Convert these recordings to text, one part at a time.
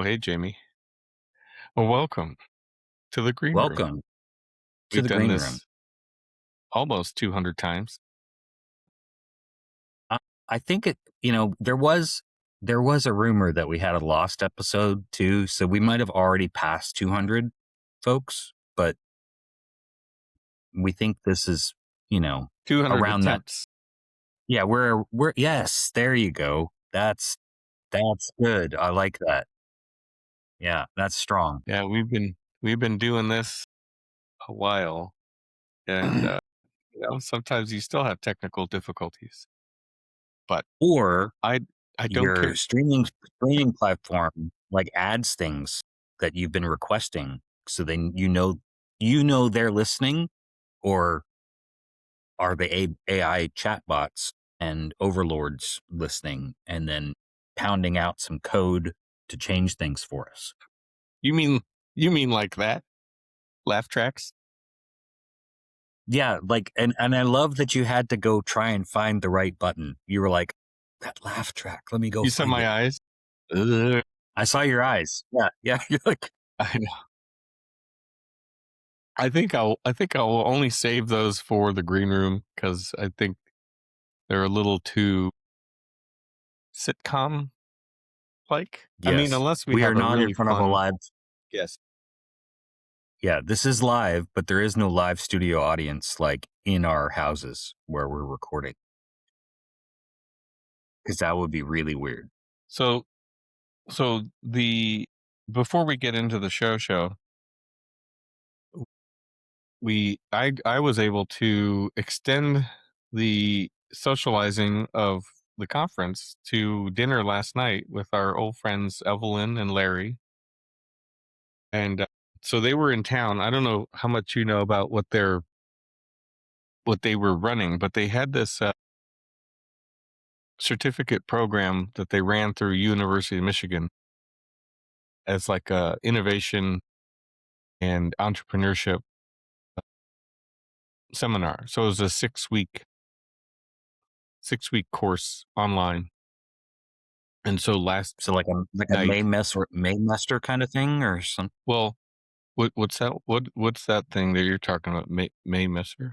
Oh, hey, Jamie. Well, welcome to the green room. Welcome to We've the done green room. this almost 200 times. I, I think there was a rumor that we had a lost episode too, so we might have already passed 200 folks, but we think this is, 200 around that. attempts. Yeah, we're yes, there you go. That's good. I like that. Yeah, that's strong. Yeah, we've been doing this a while, and sometimes you still have technical difficulties, but Or I I don't your care. streaming platform like adds things that you've been requesting, so then you know they're listening, or are the AI chatbots and overlords listening and then pounding out some code to change things for us? You mean like that? Laugh tracks? Yeah, like, and I love that you had to go try and find the right button. You were like, that laugh track, let me go You saw find my it. eyes? Ugh, I saw your eyes. Yeah, yeah. You're like, I know. I think I'll only save those for the green room because I think they're a little too sitcom like. I mean, yes, unless we we are have a not in really front of a fun live. guest. Yeah, this is live, but there is no live studio audience like in our houses where we're recording, because that would be really weird. So the before we get into the show, I was able to extend the socializing of the conference to dinner last night with our old friends Evelyn and Larry, and so they were in town. I don't know how much you know about what they were running, but they had this certificate program that they ran through University of Michigan as like a innovation and entrepreneurship seminar. So it was a 6-week course online. And so last So like a night, Maymester kind of thing or something. well, what's that? What's that thing that you're talking about? Maymester?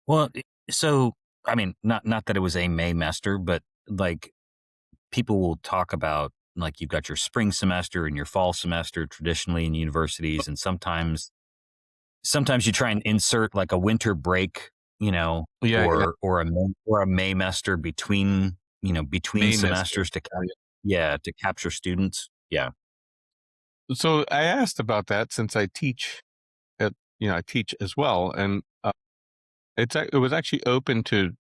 Well, so I mean, not that it was a Maymester, but like people will talk about, like, you've got your spring semester and your fall semester traditionally in universities, and sometimes you try and insert like a winter break, Yeah, yeah, or a Maymester between Maymester. semesters to capture students. Yeah. So I asked about that since I teach I teach as well, and it was actually open to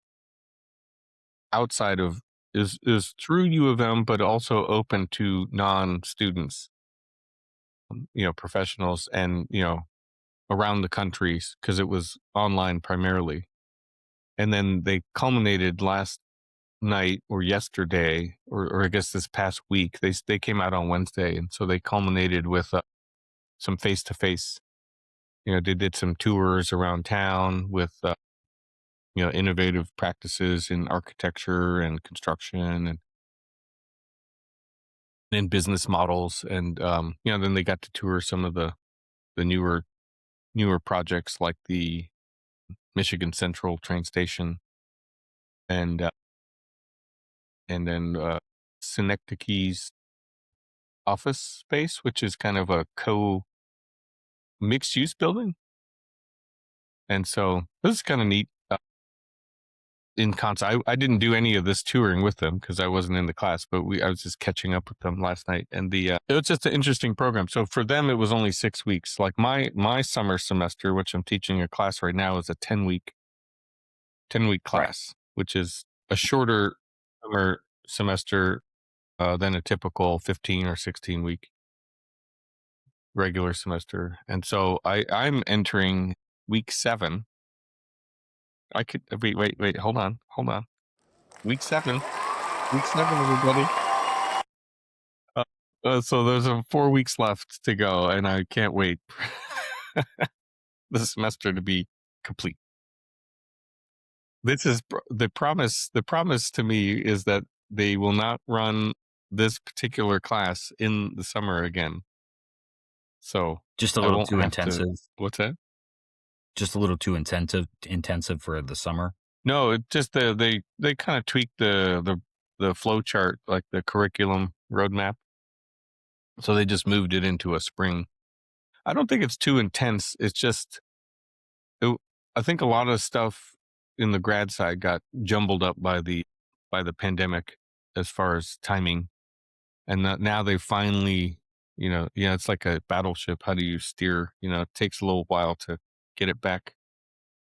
outside of is through U of M, but also open to non-students, professionals, and around the countries because it was online primarily. And then they culminated last night or yesterday, or I guess this past week. They came out on Wednesday, and so they culminated with some face to face. They did some tours around town with innovative practices in architecture and construction and in business models, and then they got to tour some of the newer projects like the Michigan Central train station, and then Synecdoche's office space, which is kind of a mixed use building. And so this is kind of neat. In concert, I didn't do any of this touring with them because I wasn't in the class, but I was just catching up with them last night, and it was just an interesting program. So for them, it was only 6 weeks. Like my summer semester, which I'm teaching a class right now, is a 10-week Right. class, which is a shorter summer semester than a typical 15 or 16-week regular semester. And so I'm entering week 7. I could wait, hold on. Week 7, everybody. So there's 4 weeks left to go, and I can't wait for the semester to be complete. This is the promise. The promise to me is that they will not run this particular class in the summer again. So Just a I little won't too have to. intensive. What's that? Just a little too intensive for the summer. No, it just they kind of tweaked the flow chart, like the curriculum roadmap. So they just moved it into a spring. I don't think it's too intense. It's just it, I think a lot of stuff in the grad side got jumbled up by the pandemic as far as timing, and now they finally, yeah, it's like a battleship. How do you steer? It takes a little while to get it back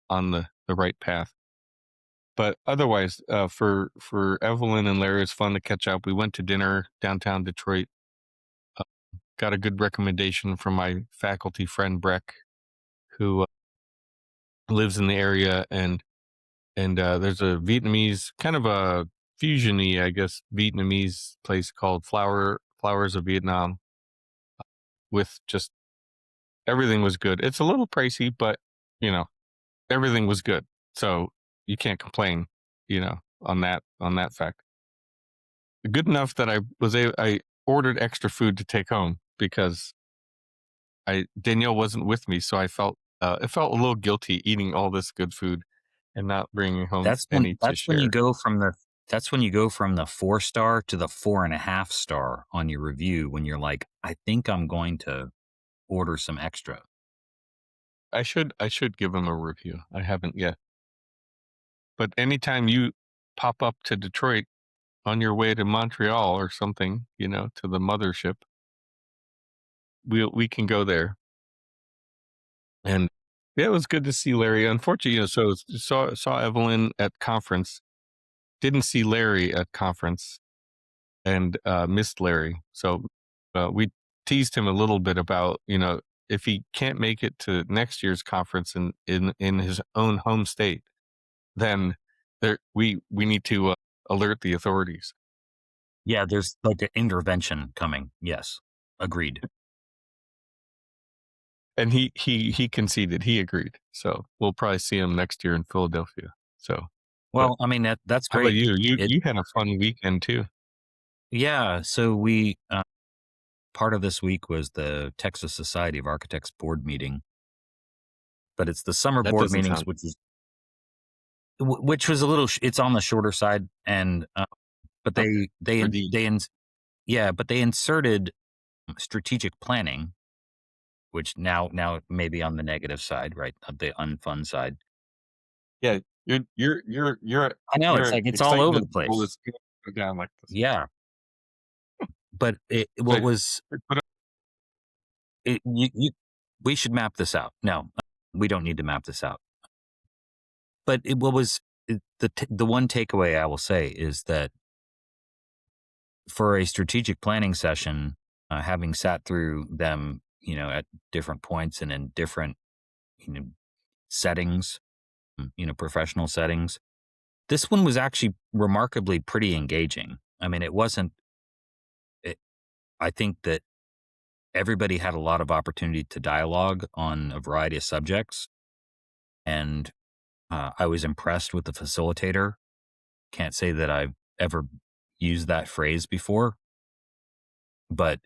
on the right path. But otherwise, for Evelyn and Larry, it's fun to catch up. We went to dinner downtown Detroit. Uh, got a good recommendation from my faculty friend Breck, who lives in the area, and there's a Vietnamese kind of a fusiony, I guess, Vietnamese place called Flowers of Vietnam, with just everything was good. It's a little pricey, but you know everything was good, so you can't complain. On that fact. Good enough that I ordered extra food to take home because I Danielle wasn't with me, so it felt a little guilty eating all this good food and not bringing home any to That's when you share. go from the 4-star to the 4.5-star on your review when you're like, I think I'm going to order some extra. I should give him a review. I haven't yet. But anytime you pop up to Detroit on your way to Montreal or something, to the mothership, we can go there. And yeah, it was good to see Larry. Unfortunately, so saw Evelyn at conference, didn't see Larry at conference, and missed Larry. So we teased him a little bit about, if he can't make it to next year's conference in his own home state, then we need to alert the authorities. Yeah, there's like an intervention coming. Yes. Agreed. And he conceded, he agreed. So we'll probably see him next year in Philadelphia. So, but Well, I mean that's how about great. you? You It you had a fun weekend too. Yeah, so we part of this week was the Texas Society of Architects board meeting, but it's the summer That board doesn't meetings, sound which was a little. It's on the shorter side, and but okay they for in- the. they in, yeah, but they inserted strategic planning, which now it may be on the negative side, right, of the unfun side. Yeah, your I know it's like it's all over excitement the level place. is gonna go down like this. Yeah, but what But was but you we should map this out. No, we don't need to map this out. But what was the one takeaway I will say is that for a strategic planning session, having sat through them, at different points and in different, you know, settings, professional settings, this one was actually remarkably pretty engaging. I mean, it wasn't. It, I think that everybody had a lot of opportunity to dialogue on a variety of subjects, and I was impressed with the facilitator. Can't say that I've ever used that phrase before, but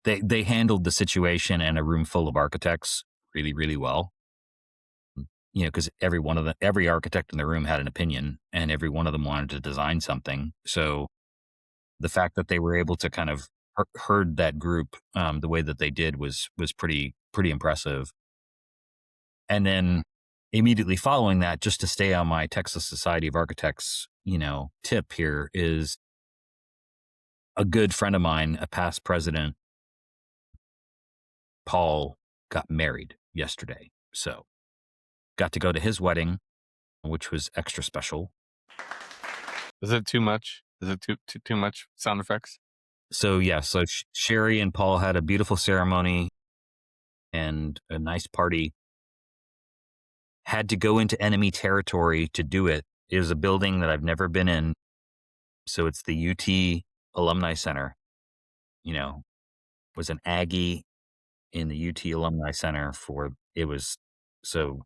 they handled the situation and a room full of architects really, really well. Because every architect in the room had an opinion, and every one of them wanted to design something. So the fact that they were able to kind of herd that group the way that they did was pretty impressive. And then immediately following that, just to stay on my Texas Society of Architects, tip here is a good friend of mine, a past president, Paul, got married yesterday. So got to go to his wedding, which was extra special. is it too much? Is it too much sound effects? So yeah, so Sherry and Paul had a beautiful ceremony and a nice party. Had to go into enemy territory to do it. It was a building that I've never been in. So it's the UT Alumni Center. Was an Aggie in the UT Alumni Center for it was so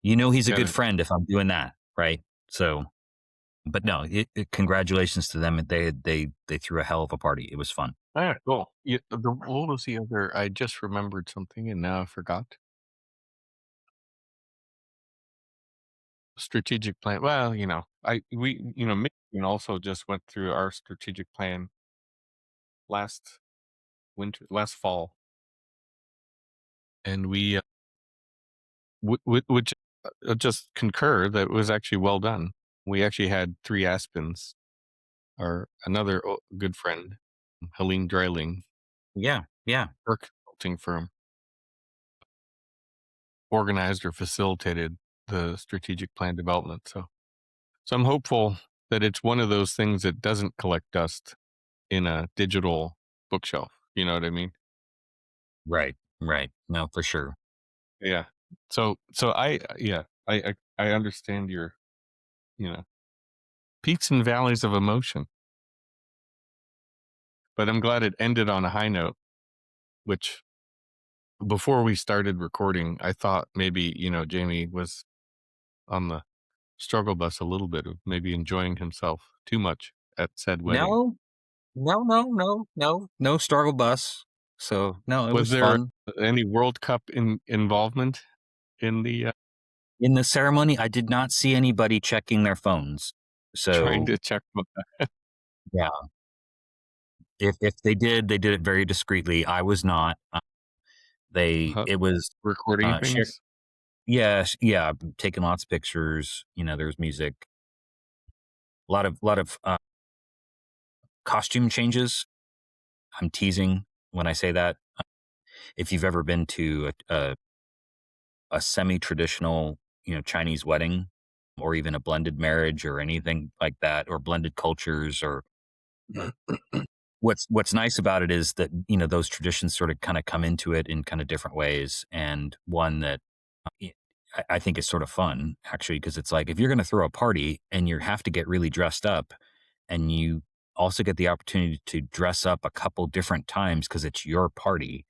he's a Got good it. friend if I'm doing that, right? So But no, congratulations to them. They threw a hell of a party. It was fun. Yeah, cool. Yeah, what was the other? I just remembered something and now I forgot. Strategic plan. Well, Michigan also just went through our strategic plan last last fall, and we which just concur that it was actually well done. We actually had three Aspens, our another good friend, Helene Dreiling, Yeah, yeah. her consulting firm, organized or facilitated the strategic plan development. So I'm hopeful that it's one of those things that doesn't collect dust in a digital bookshelf. You know what I mean? Right, right. No, for sure. Yeah. So I understand your, you know, peaks and valleys of emotion, but I'm glad it ended on a high note, which before we started recording, I thought maybe, Jamie was on the struggle bus a little bit of maybe enjoying himself too much at said wedding. No, no struggle bus. So no, it Was was there fun. any World Cup involvement in the In the ceremony, I did not see anybody checking their phones. trying So to check yeah, if they did, they did it very discreetly. I was not. uh, It was recording shared. things? Yes, yeah, taking lots of pictures. There was music, lot of costume changes. I'm teasing when I say that. If you've ever been to a semi-traditional, Chinese wedding, or even a blended marriage or anything like that, or blended cultures, or what's nice about it is that, those traditions sort of kind of come into it in kind of different ways. And one that y- I think is sort of fun, actually, because it's like if you're going to throw a party and you have to get really dressed up, and you also get the opportunity to dress up a couple different times because it's your party,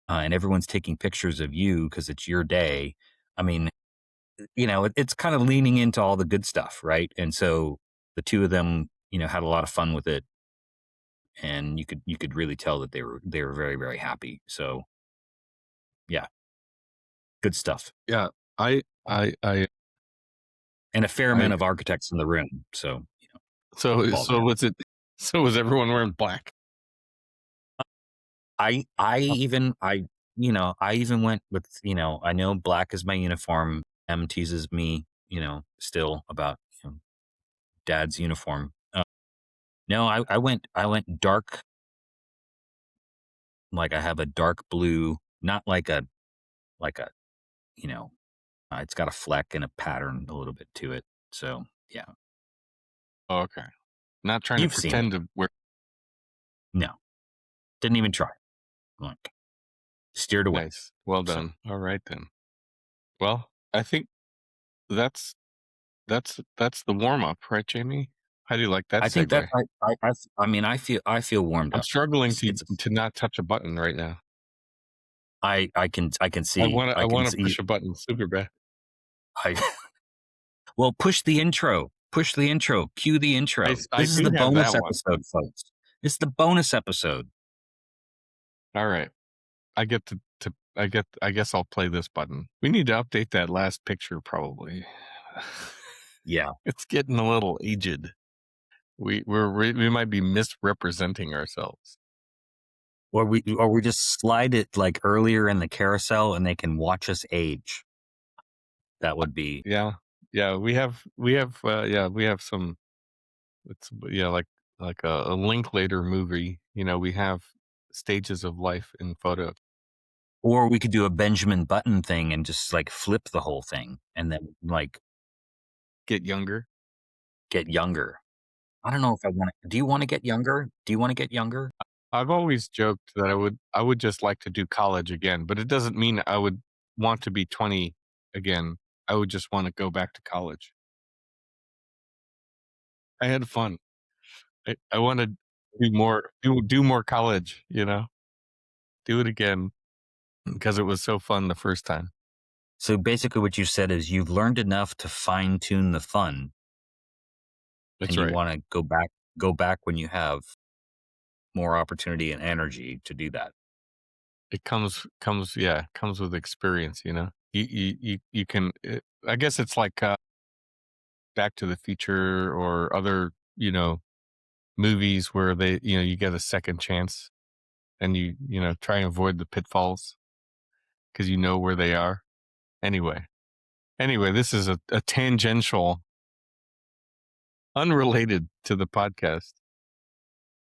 and everyone's taking pictures of you because it's your day. I mean, it's kind of leaning into all the good stuff, right? And so the two of them, had a lot of fun with it, and you could really tell that they were very, very happy. So yeah, good stuff. Yeah. I I I And a fair I amount of architects in the room. So, ball so game. was it so was everyone wearing black? I even went with, I know black is my uniform. M teases me, still about, dad's uniform. No, I went dark. Like, I have a dark blue, not like a, you know, it's got a fleck and a pattern a little bit to it. So yeah, Oh, okay. Not trying to you've seen it. pretend to wear No, didn't even try. Like, steered away. nice. Well So done. All right then. Well, I think that's that's the warm up, right, Jamie? How do you like that I think that segue? I mean, I feel warmed I'm up. struggling It's to not touch a button right now. I can see I I can wanna see push a button super bad. I well, push the intro. Push the intro. Cue the intro. I This is do the have bonus that one. episode, folks. It's the bonus episode. All right. I guess I'll play this button. We need to update that last picture probably. Yeah. It's getting a little aged. We might be misrepresenting ourselves. Or we just slide it like earlier in the carousel and they can watch us age. That would be Yeah. Yeah, we have some it's yeah, like a Linklater movie, we have stages of life in photo. or we could do a Benjamin Button thing and just like flip the whole thing and then like Get younger. get younger. I don't know if I want to. Do you want to get younger? Do you want to get younger? I've always joked that I would just like to do college again, but it doesn't mean I would want to be 20 again. I would just want to go back to college. I had fun. I want to do more college, do it again because it was so fun the first time. So basically, what you said is you've learned enough to fine tune the fun. That's and you right. want to go back when you have more opportunity and energy to do that. It comes with experience, you know? You can I guess it's like, Back to the Future or other, movies where you get a second chance and try and avoid the pitfalls because you know where they are. Anyway. Anyway, this is a tangential, unrelated to the podcast.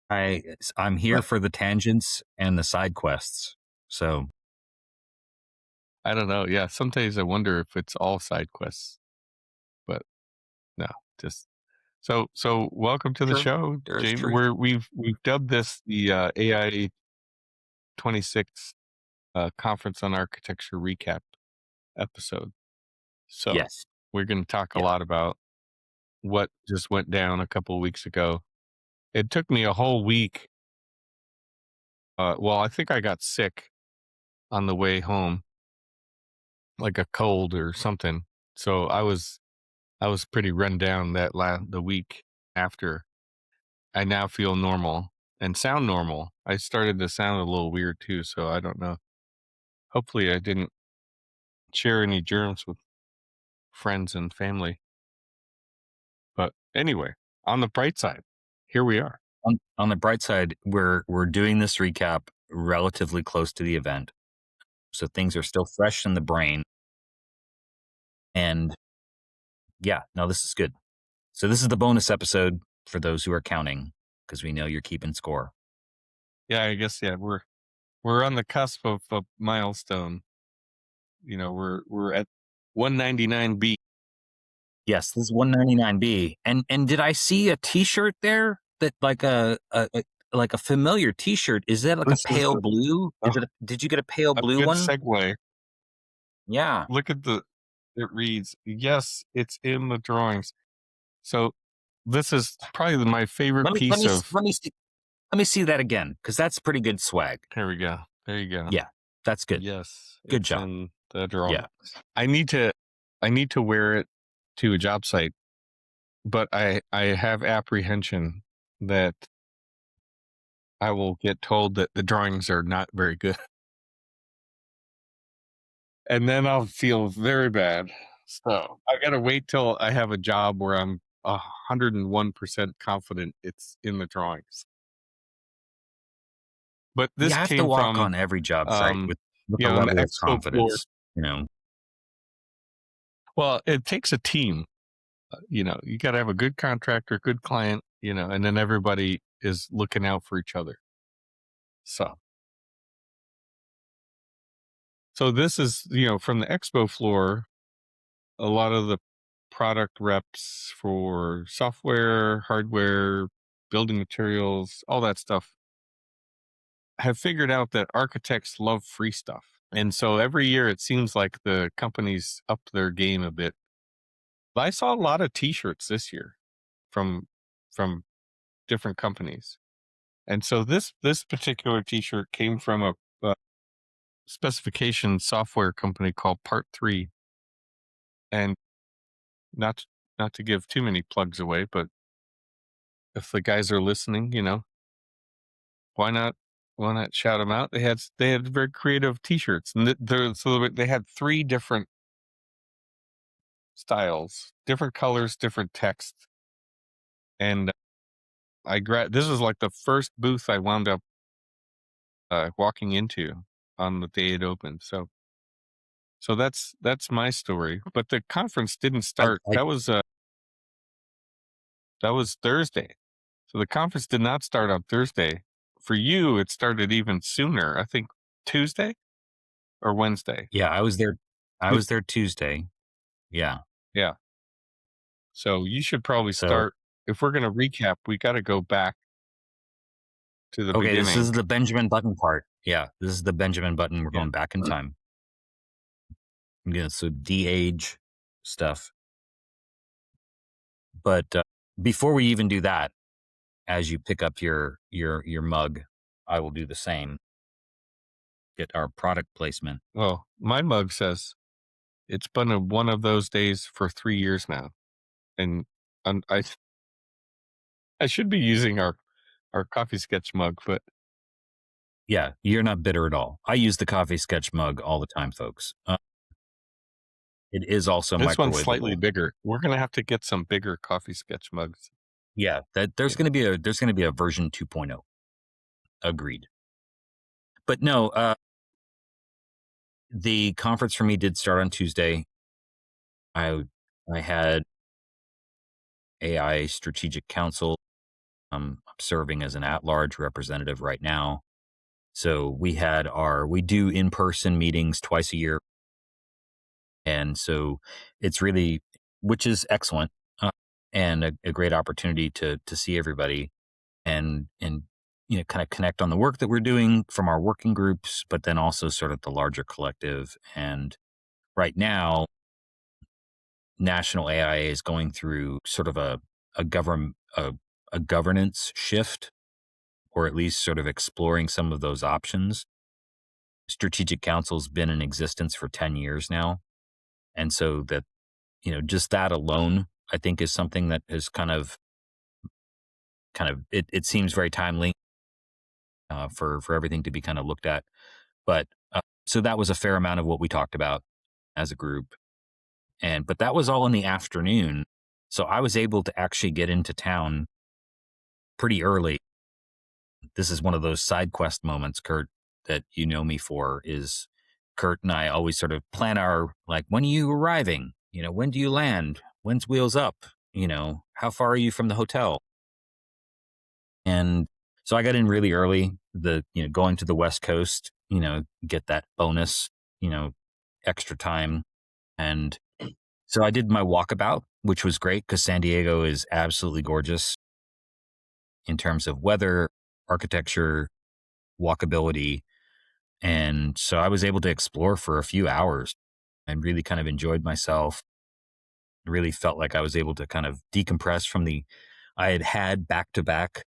I'm here But for the tangents and the side quests. So I don't know. Yeah, some days I wonder if it's all side quests, but no, just so welcome to the true. show, There is Jamie. truth. We've dubbed this the AIA26 Conference on Architecture recap episode. So Yes. we're going to talk a Yeah. lot about what just went down a couple of weeks ago. It took me a whole week. Well, I think I got sick on the way home, like a cold or something. So I was pretty run down the week after. I now feel normal and sound normal. I started to sound a little weird too, so I don't know. Hopefully I didn't share any germs with friends and family. But anyway, on the bright side, here we are. On the bright side, we're doing this recap relatively close to the event, so things are still fresh in the brain. And yeah, no, this is good. So this is the bonus episode for those who are counting, because we know you're keeping score. Yeah, I guess we're on the cusp of a milestone. We're at 199B. Yes, this is 199B. And did I see a T-shirt there that like a familiar T-shirt? Is that like a This is pale blue? a, Did you get a pale a blue good one? segue. Yeah. Look at it reads, yes, it's in the drawings. So this is probably my favorite Let me let piece me of, let me see let me see that again, because that's pretty good swag. here we go. There you go. Yeah, that's good. Yes, Good it's job. in the drawings. Yeah. I need to I need to wear it to a job site, but I have apprehension that I will get told that the drawings are not very good. And then I'll feel very bad. So I gotta wait till I have a job where I'm 101% confident it's in the drawings. But You this have to came walk from, on every job site with a on the level of expo floor. confidence, you know. Well, it takes a team. You got to have a good contractor, good client, and then everybody is looking out for each other. So this is, from the expo floor, a lot of the product reps for software, hardware, building materials, all that stuff have figured out that architects love free stuff. And so every year it seems like the companies up their game a bit. But I saw a lot of t-shirts this year from different companies. And so this particular t-shirt came from a specification software company called Part 3. And not not to give too many plugs away, but if the guys are listening, why not shout them out? They had very creative t-shirts, and they had 3 different styles, different colors, different text. And this was like the first booth I wound up walking into on the day it opened. So that's my story. But the conference didn't I, start. I That was Thursday. So the conference did not start on Thursday. For you, it started even sooner. I think Tuesday or Wednesday. yeah, I was there. I Tu- was there Tuesday. Yeah. Yeah. So you should probably So start. If we're going to recap, we got to go back to the okay, this is beginning. the Benjamin Button part. Yeah, this is the Benjamin Button. We're Yeah. going back in time. So de-age stuff. But before we even do that, as you pick up your mug, I will do the same. Get our product placement. Well, my mug says it's been one of those days for 3 years now. And I I should be using our coffee sketch mug, but Yeah, you're not bitter at all. I use the coffee sketch mug all the time, folks. It is also this one's slightly microwavable. bigger. We're gonna have to get some bigger coffee sketch mugs. Yeah, that there's Yeah. going to be a version 2.0. Agreed. But no, the conference for me did start on Tuesday. I I had AI Strategic Council. I'm serving as an at-large representative right now. So we do in-person meetings twice a year, and so it's really, which is excellent, and a great opportunity to see everybody and kind of connect on the work that we're doing from our working groups, but then also sort of the larger collective. And right now, national AIA is going through sort of a govern a governance shift, or at least sort of exploring some of those options. Strategic Council's been in existence for 10 years now, and so that just that alone, I think, is something that is kind of it seems very timely for everything to be kind of looked at. But so that was a fair amount of what we talked about as a group, but that was all in the afternoon, so I was able to actually get into town pretty early. This is one of those side quest moments, Kurt, that you know me for. Is Kurt and I always sort of plan our, like, when are you arriving? When do you land? When's wheels up? How far are you from the hotel? And so I got in really early. Going to the West Coast, get that bonus, extra time. And so I did my walkabout, which was great because San Diego is absolutely gorgeous in terms of weather, architecture, walkability. And so I was able to explore for a few hours and really kind of enjoyed myself. Really felt like I was able to kind of decompress from I had back to back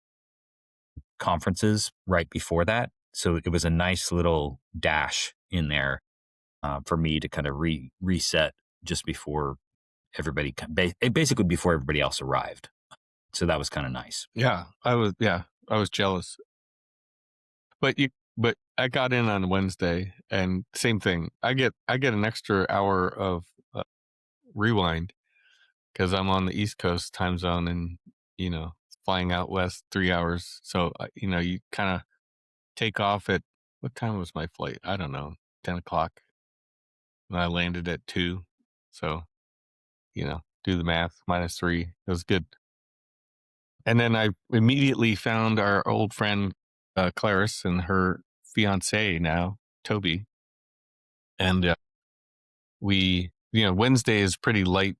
conferences right before that. So it was a nice little dash in there for me to kind of reset just before basically before everybody else arrived. So that was kind of nice. I was jealous. But I got in on Wednesday, and same thing. I get an extra hour of rewind because I'm on the East Coast time zone, and flying out west 3 hours. So you kind of take off at what time was my flight? I don't know, 10 o'clock, and I landed at 2. So do the math, -3. It was good. And then I immediately found our old friend Clarice and her fiance now, Toby. And Wednesday is pretty light,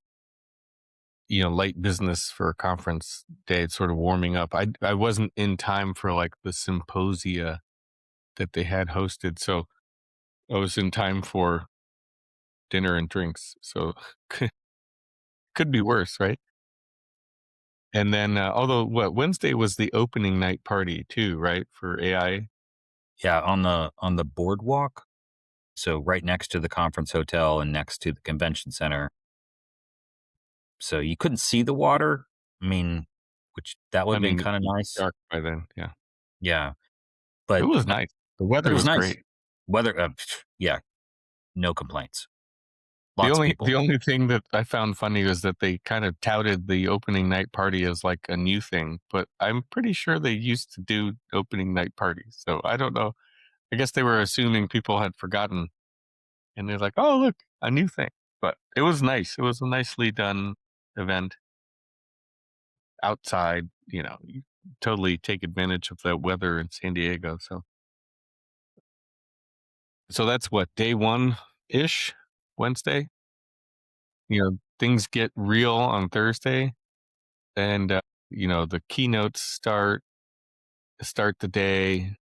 light business for a conference day. It's sort of warming up. I wasn't in time for like the symposia that they had hosted, so I was in time for dinner and drinks. So could be worse, right? And then, although Wednesday was the opening night party too, right, for AI. Yeah, on the boardwalk. So right next to the conference hotel and next to the convention center. So you couldn't see the water. I mean, which that would I have been mean, kind of it's nice. dark by then. Yeah, Yeah, it but was nice. The it weather was was nice. great. Weather, yeah, no complaints. The Lots of only the people. only thing that I found funny was that they kind of touted the opening night party as like a new thing, but I'm pretty sure they used to do opening night parties. So I don't know. I guess they were assuming people had forgotten, and they're like, "Oh, look, a new thing." But it was nice. It was a nicely done event outside. You totally take advantage of the weather in San Diego. So that's what, day one ish, Wednesday. Things get real on Thursday, and the keynotes start the day.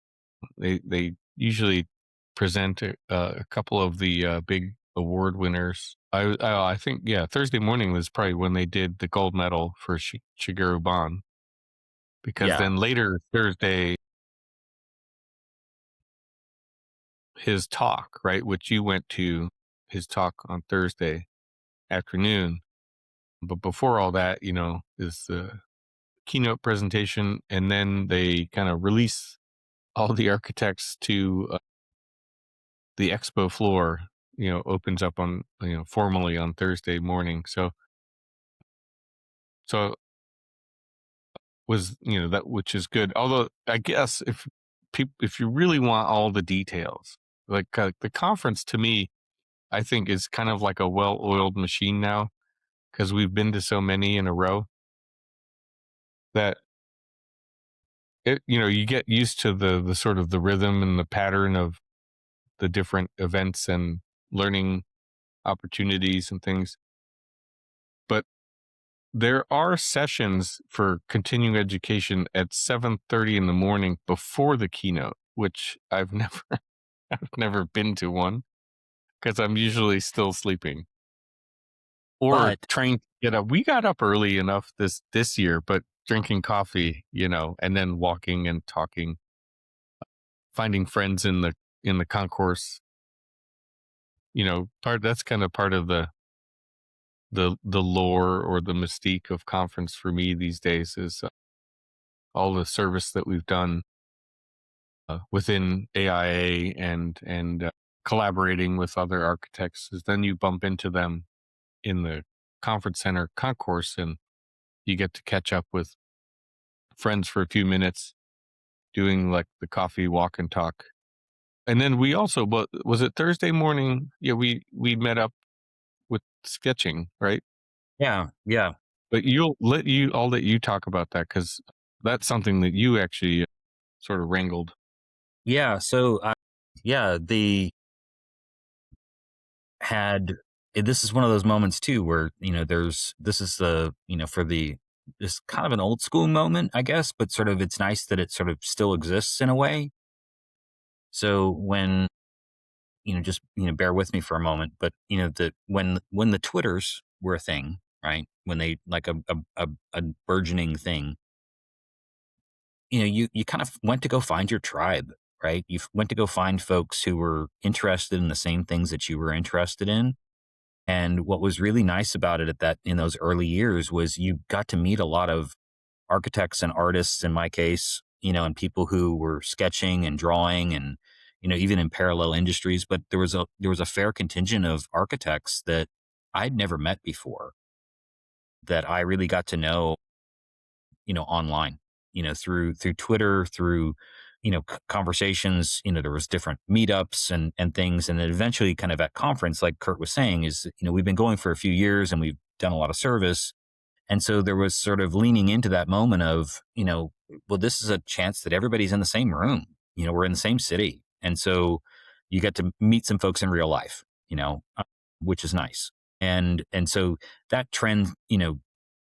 They usually present a couple of the big award winners. I think, yeah, Thursday morning was probably when they did the gold medal for Shigeru Ban, because Yeah, then later Thursday, his talk, right, which you went to, his talk on Thursday afternoon. But before all that, is the keynote presentation, and then they kind of release all the architects to the expo floor. Opens up on formally on Thursday morning. So was that, which is good. Although I guess if you really want all the details, like the conference to me, I think is kind of like a well-oiled machine now, because we've been to so many in a row that you get used to the sort of the rhythm and the pattern of the different events and learning opportunities and things. But there are sessions for continuing education at 7:30 in the morning before the keynote, which I've never I've never been to one, because I'm usually still sleeping or But trying to get up. We got up early enough this year, but drinking coffee, and then walking and talking, finding friends in the concourse, that's kind of part of the lore or the mystique of conference for me these days is all the service that we've done within AIA and collaborating with other architects. Is then you bump into them in the conference center concourse, and you get to catch up with friends for a few minutes, doing like the coffee walk and talk. And then we also, but was it Thursday morning? Yeah, we met up with sketching, right? yeah, yeah, But I'll let you talk about that, because that's something that you actually sort of wrangled. yeah. So, yeah, the had this is one of those moments too where this is the for the this kind of an old school moment, I guess, but sort of it's nice that it sort of still exists in a way. So when just bear with me for a moment, but the when the Twitters were a thing, right? When they like a burgeoning thing, you kind of went to go find your tribe, right? You went to go find folks who were interested in the same things that you were interested in. And what was really nice about it in those early years was you got to meet a lot of architects and artists in my case, and people who were sketching and drawing and, even in parallel industries. But there was a fair contingent of architects that I'd never met before that I really got to know, online, through Twitter, through, conversations, there was different meetups and things. And then eventually kind of at conference, like Kurt was saying, is, we've been going for a few years and we've done a lot of service. And so there was sort of leaning into that moment of, well, this is a chance that everybody's in the same room. We're in the same city. And so you get to meet some folks in real life, which is nice. And so that trend,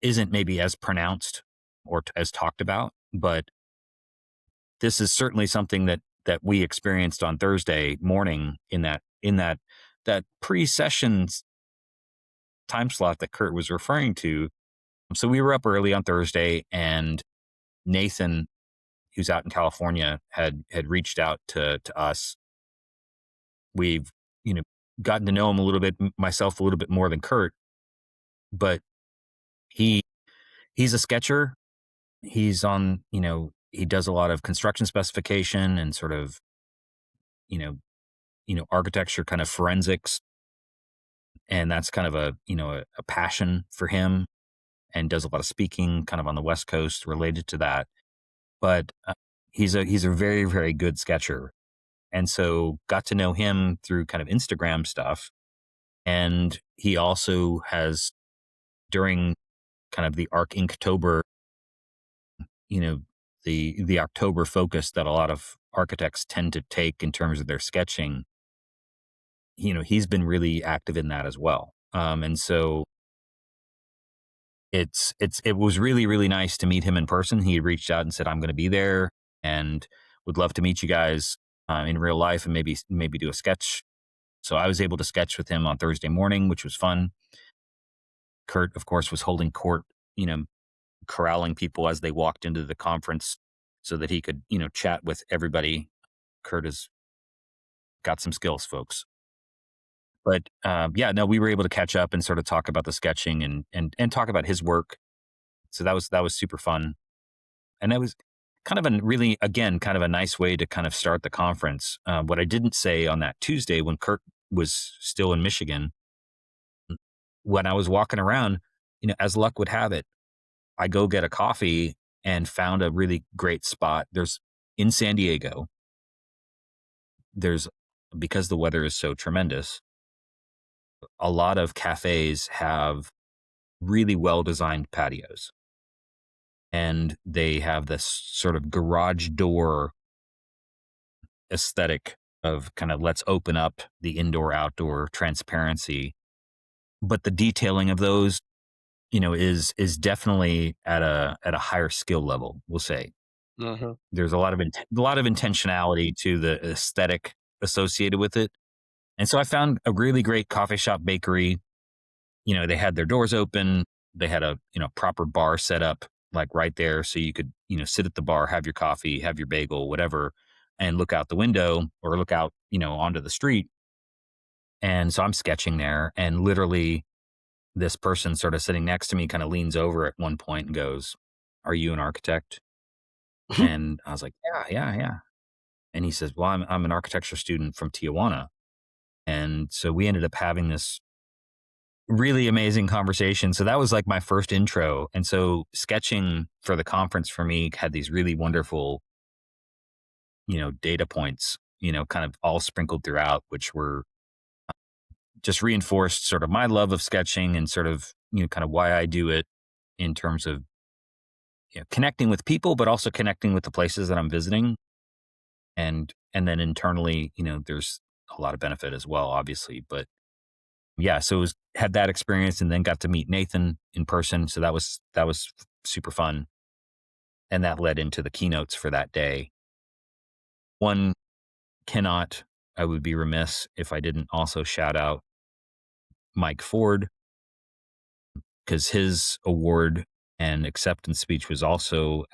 isn't maybe as pronounced or as talked about, but this is certainly something that we experienced on Thursday morning in that pre-session time slot that Kurt was referring to. So we were up early on Thursday, and Nathan, who's out in California, had reached out to us. We've gotten to know him a little bit, myself a little bit more than Kurt, but he he's a sketcher. He's on, he does a lot of construction specification and sort of, you know, architecture kind of forensics. And that's kind of a passion for him, and does a lot of speaking kind of on the West Coast related to that. But he's a very, very good sketcher. And so got to know him through kind of Instagram stuff. And he also has, during kind of the Arc Inktober, you know, the October focus that a lot of architects tend to take in terms of their sketching, he's been really active in that as well. And so it was really, really nice to meet him in person. He reached out and said, I'm going to be there and would love to meet you guys in real life and maybe do a sketch. So I was able to sketch with him on Thursday morning, which was fun. Kurt, of course, was holding court, corralling people as they walked into the conference so that he could, chat with everybody. Kurt has got some skills, folks. But yeah, no, we were able to catch up and sort of talk about the sketching and talk about his work. So that was super fun. And that was kind of a really, again, kind of a nice way to kind of start the conference. What I didn't say on that Tuesday when Kurt was still in Michigan, when I was walking around, as luck would have it, I go get a coffee and found a really great spot. There's in San Diego, there's because the weather is so tremendous, a lot of cafes have really well designed patios. And they have this sort of garage door aesthetic of kind of let's open up the indoor outdoor transparency. But the detailing of those, is definitely at a higher skill level, we'll say. Uh-huh. There's a lot of intentionality to the aesthetic associated with it. And so I found a really great coffee shop bakery. They had their doors open. They had a, proper bar set up like right there. So you could, sit at the bar, have your coffee, have your bagel, whatever, and look out the window or look out, onto the street. And so I'm sketching there, and literally this person sort of sitting next to me kind of leans over at one point and goes, "Are you an architect?" And I was like, "Yeah, yeah, yeah." And he says, "Well, I'm an architecture student from Tijuana." And so we ended up having this really amazing conversation. So that was like my first intro. And so sketching for the conference for me had these really wonderful, data points, kind of all sprinkled throughout, which were just reinforced sort of my love of sketching and sort of, kind of why I do it in terms of, connecting with people, but also connecting with the places that I'm visiting. And then internally, there's a lot of benefit as well, obviously. But yeah, so had that experience and then got to meet Nathan in person. So that was super fun. And that led into the keynotes for that day. One cannot, I would be remiss if I didn't also shout out Mike Ford, because his award and acceptance speech was also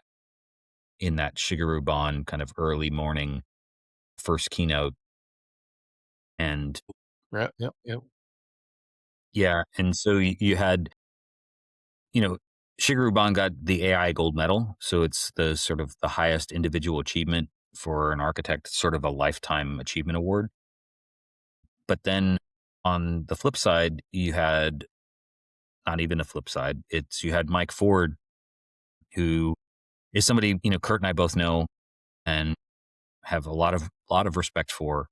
in that Shigeru Ban kind of early morning first keynote. And Yep, yep, yep. yeah, and so you had, you know, Shigeru Ban got the AI gold medal. So it's the sort of the highest individual achievement for an architect, sort of a lifetime achievement award. But then on the flip side, you had not even a flip side. You had Mike Ford, who is somebody, Kurt and I both know and have a lot of respect for,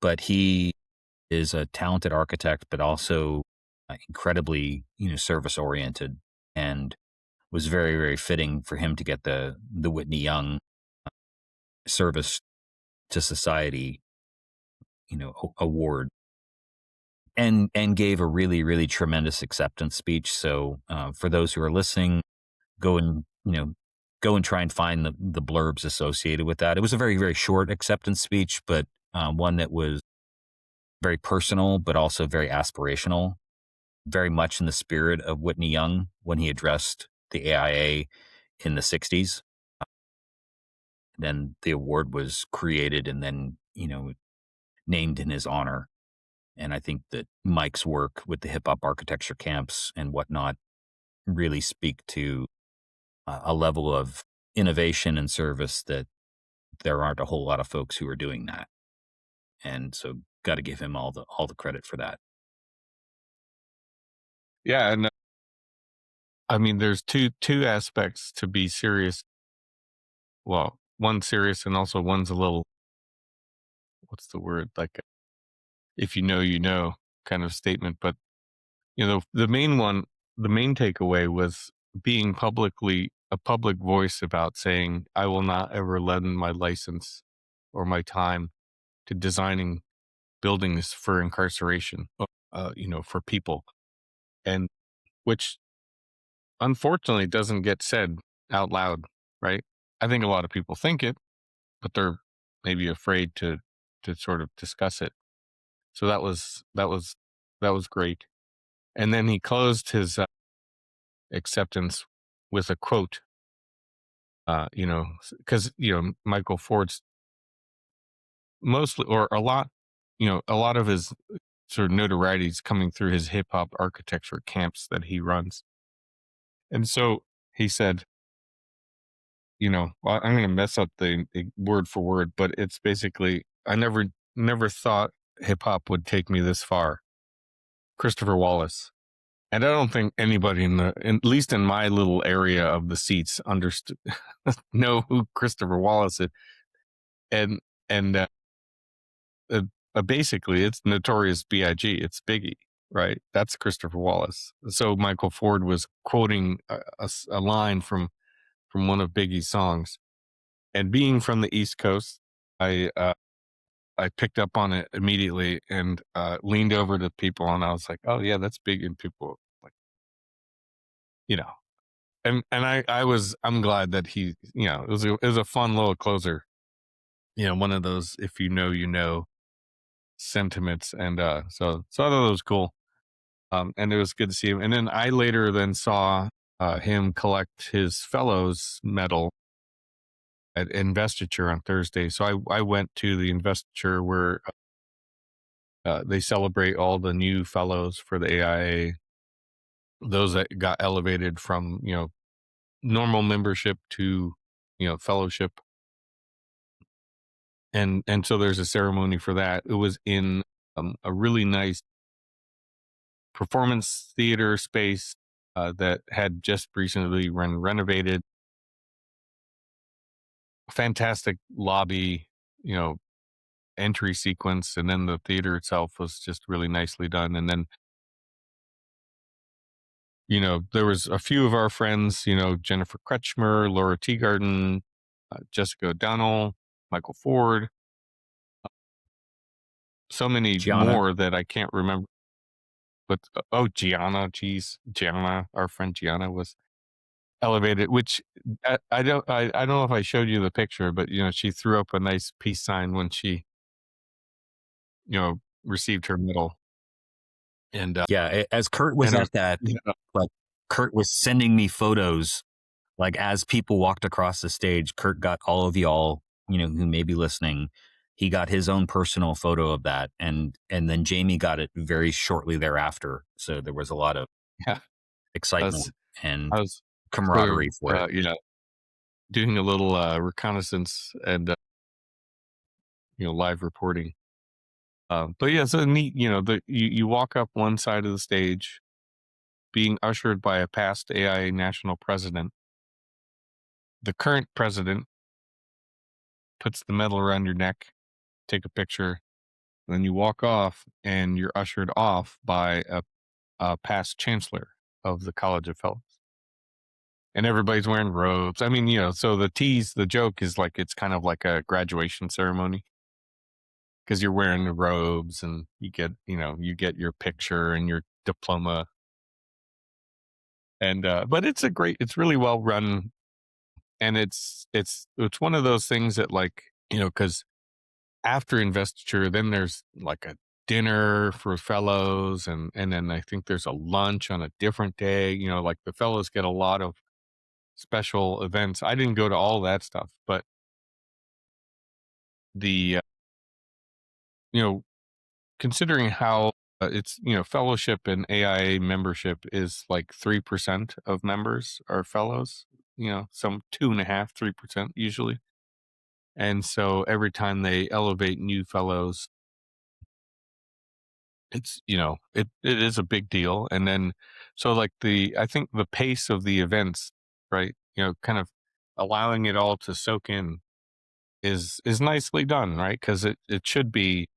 but he is a talented architect, but also incredibly, service oriented, and was very, very fitting for him to get the Whitney Young Service to Society, award, and gave a really, really tremendous acceptance speech. So for those who are listening, go and go and try and find the blurbs associated with that. It was a very, very short acceptance speech, but one that was very personal, but also very aspirational, very much in the spirit of Whitney Young when he addressed the AIA in the 60s. Then the award was created and then, named in his honor. And I think that Mike's work with the hip hop architecture camps and whatnot really speak to a level of innovation and service that there aren't a whole lot of folks who are doing that. And so got to give him all the credit for that. Yeah, and I mean, there's two aspects to be serious. Well, one's serious, and also one's a little, what's the word? Like, if you know, kind of statement. But the main one, the main takeaway was being publicly a public voice about saying, I will not ever lend my license or my time to designing buildings for incarceration, for people, and which unfortunately doesn't get said out loud, right? I think a lot of people think it, but they're maybe afraid to sort of discuss it. So that was great. And then he closed his acceptance with a quote. Because Michael Ford's mostly or a lot of his sort of notoriety is coming through his hip hop architecture camps that he runs. And so he said, well, I'm going to mess up the word for word, but it's basically, I never thought hip hop would take me this far. Christopher Wallace. And I don't think anybody at least in my little area of the seats understood, know who Christopher Wallace is. And, and, uh, basically it's Notorious B.I.G. It's Biggie, right? That's Christopher Wallace. So Michael Ford was quoting a line from one of Biggie's songs. And being from the East Coast, I picked up on it immediately and leaned over to people and I was like, "Oh yeah, that's big." And people like, you know, and I'm glad that he, it was a fun little closer, one of those if you know sentiments, and so I thought it was cool, and it was good to see him. And then I later then saw him collect his fellows medal at Investiture on Thursday. So I went to the Investiture where they celebrate all the new fellows for the AIA, those that got elevated from, normal membership to, fellowship. And so there's a ceremony for that. It was in a really nice performance theater space that had just recently been renovated. Fantastic lobby, entry sequence, and then the theater itself was just really nicely done. And then, there was a few of our friends, Jennifer Kretschmer, Laura Teagarden, Jessica O'Donnell, Michael Ford, so many Gianna. more that I can't remember. But oh, Gianna, our friend Gianna was elevated. Which I don't know if I showed you the picture, but she threw up a nice peace sign when she received her medal, and Yeah, as Kurt was and at that, like Kurt was sending me photos. Like as people walked across the stage, Kurt got all of y'all, who may be listening. He got his own personal photo of that, and then Jamie got it very shortly thereafter. So there was a lot of yeah, I excitement was and I was sort of camaraderie for it. doing a little reconnaissance and live reporting. But yeah, so neat. You walk up one side of the stage, being ushered by a past AIA national president. The current president puts the medal around your neck, take a picture, then you walk off, and you're ushered off by a past chancellor of the College of Fellows. And everybody's wearing robes. I mean, so the joke is like it's kind of like a graduation ceremony because you're wearing the robes and you get your picture and your diploma. And but it's really well run, and it's one of those things that, like, because after investiture, then there's like a dinner for fellows, and then I think there's a lunch on a different day. Like the fellows get a lot of special events. I didn't go to all that stuff, but the you know considering how it's fellowship and AIA membership is like 3% of members are fellows. Some 2.5, 3% usually. And so every time they elevate new fellows, it's it is a big deal. And then so like I think the pace of the events, right, kind of allowing it all to soak in is nicely done, right? Because it shouldn't be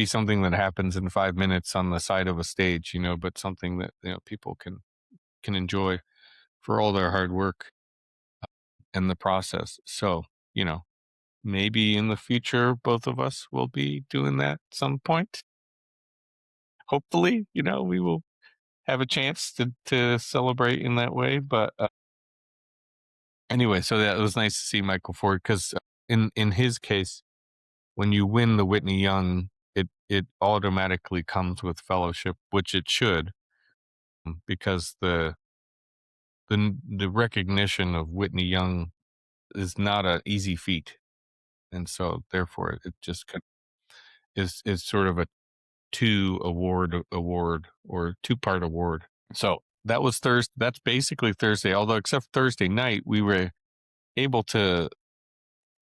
something that happens in 5 minutes on the side of a stage, but something that people can enjoy for all their hard work and the process. So maybe in the future both of us will be doing that at some point. Hopefully, we will have a chance to celebrate in that way. But anyway, so that it was nice to see Michael Ford, because in his case, when you win the Whitney Young, it automatically comes with fellowship, which it should, because the recognition of Whitney Young is not an easy feat, and so therefore it just is sort of a award or 2-part award. So that was Thursday. That's basically Thursday. Although except Thursday night, we were able to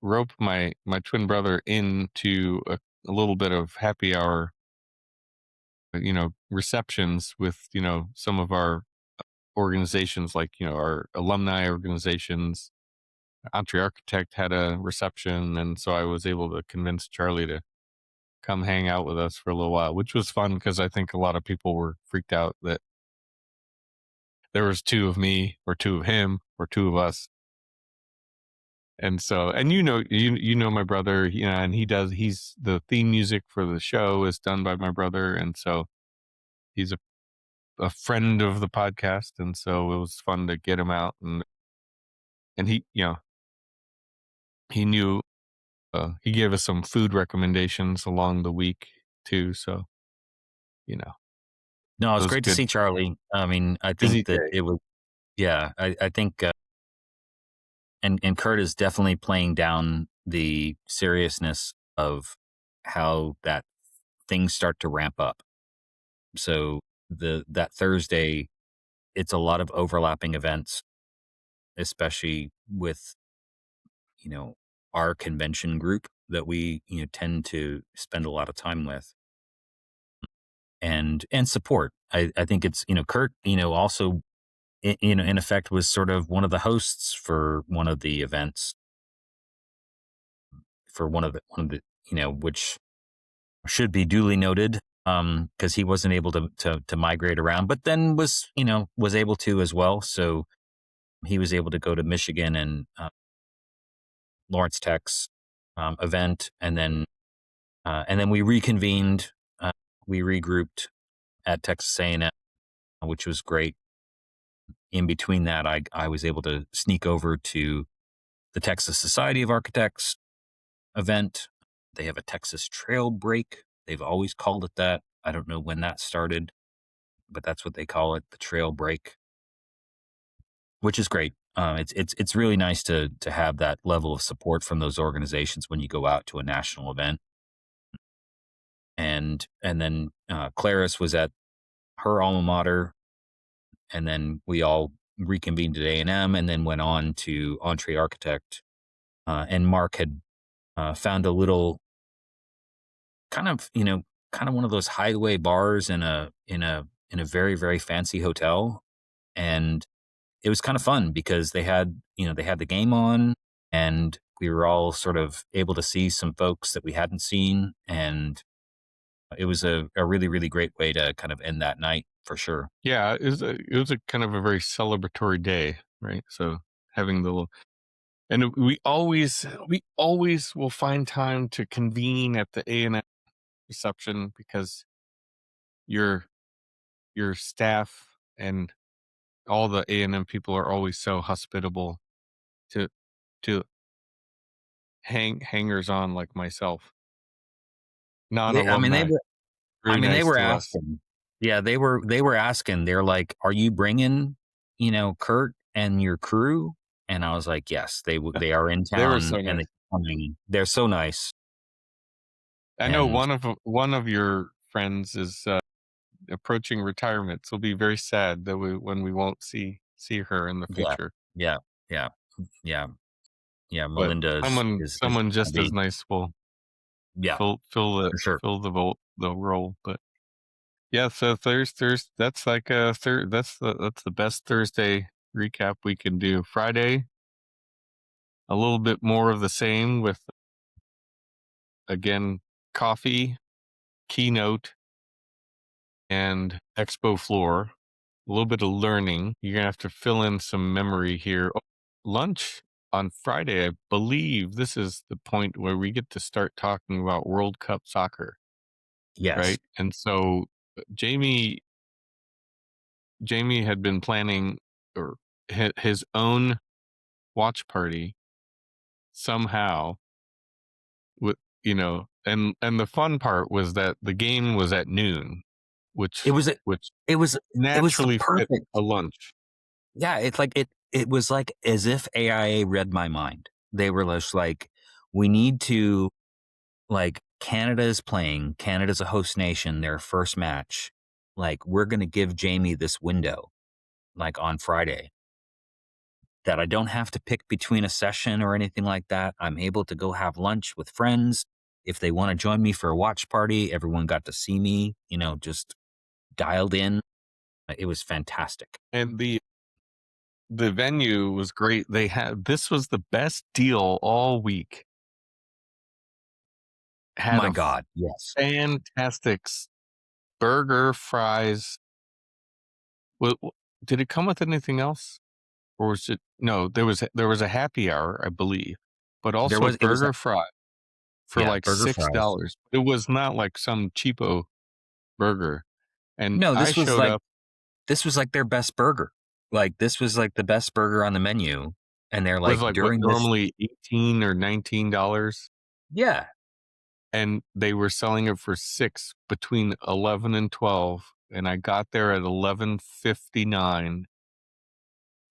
rope my twin brother into a little bit of happy hour, receptions with, some of our organizations, like, our alumni organizations. Entre Architect had a reception, and so I was able to convince Charlie to come hang out with us for a little while, which was fun because I think a lot of people were freaked out that there was two of me or two of him or two of us. And so, and my brother, and he's the theme music for the show is done by my brother, and so he's a friend of the podcast, and so it was fun to get him out, and he knew, he gave us some food recommendations along the week too, so you know No, it it was was great to good. see Charlie. I mean, I think Busy that day. it was, yeah, I think, and Kurt is definitely playing down the seriousness of how that things start to ramp up. So that Thursday, it's a lot of overlapping events, especially with, you know, our convention group that we, tend to spend a lot of time with and support. I think it's, Kurt, also, in effect was sort of one of the hosts for one of the events for one of the, which should be duly noted, because he wasn't able to migrate around, but then was able to as well. So he was able to go to Michigan and Lawrence Tech's event, and then we reconvened. We regrouped at Texas A&M, which was great. In between that, I was able to sneak over to the Texas Society of Architects event. They have a Texas Trail Break. They've always called it that. I don't know when that started, but that's what they call it, the Trail Break, which is great. It's really nice to have that level of support from those organizations when you go out to a national event. And then Claris was at her alma mater, and then we all reconvened at A&M, and then went on to Entree Architect. And Mark had found a little kind of, kind of one of those hideaway bars in a very, very fancy hotel. And it was kind of fun because they had the game on, and we were all sort of able to see some folks that we hadn't seen. And it was a really, really great way to kind of end that night for sure. Yeah, it was a kind of a very celebratory day, right? So having the little, and we always will find time to convene at the A&M reception because your your staff and all the A&M people are always so hospitable to to hangers on like myself, They, I mean, they non-alumni. were, I Very mean, they nice were to us. asking. Yeah, they were asking. They're like, "Are you bringing, Kurt and your crew?" And I was like, "Yes, they are in They were town so and nice. they're coming. They're so nice." I know And one of your friends is approaching retirement, so it'll be very sad that when we won't see her in the yeah, future. yeah, yeah, yeah, yeah. But Melinda is someone gonna just as be, nice will yeah, fill for sure. the role. But yeah, so that's like that's the best Thursday recap we can do. Friday, a little bit more of the same with, again, coffee, keynote, and expo floor. A little bit of learning. You're gonna have to fill in some memory here. Oh, lunch on Friday, I believe this is the point where we get to start talking about World Cup soccer, Yes, right? And so Jamie Jamie had been planning, or his own watch party somehow, with, and the fun part was that the game was at noon, it which was a, which it was the naturally fit perfect. a lunch. Yeah, it's like it was like as if AIA read my mind. They were just like, we need to, like, Canada is playing, Canada's a host nation, their first match. Like, we're gonna give Jamie this window, like on Friday. that I don't have to pick between a session or anything like that. I'm able to go have lunch with friends. If they want to join me for a watch party, everyone got to see me, just dialed in. It was fantastic. And the venue was great. This was the best deal all week. Oh Had my a God. Yes. fantastic burger, fries. Did it come with anything else? Or was it no, there was a happy hour, I believe, but also It was, burger fry for yeah, like burger fries. $6. It was not like some cheapo burger, and No, I showed up. this was like their best burger. Like this was like the best burger on the menu. And they're Was like, like what, during this, normally 18 or $19, yeah, and they were selling it for 6 between 11 and 12, and I got there at 11:59.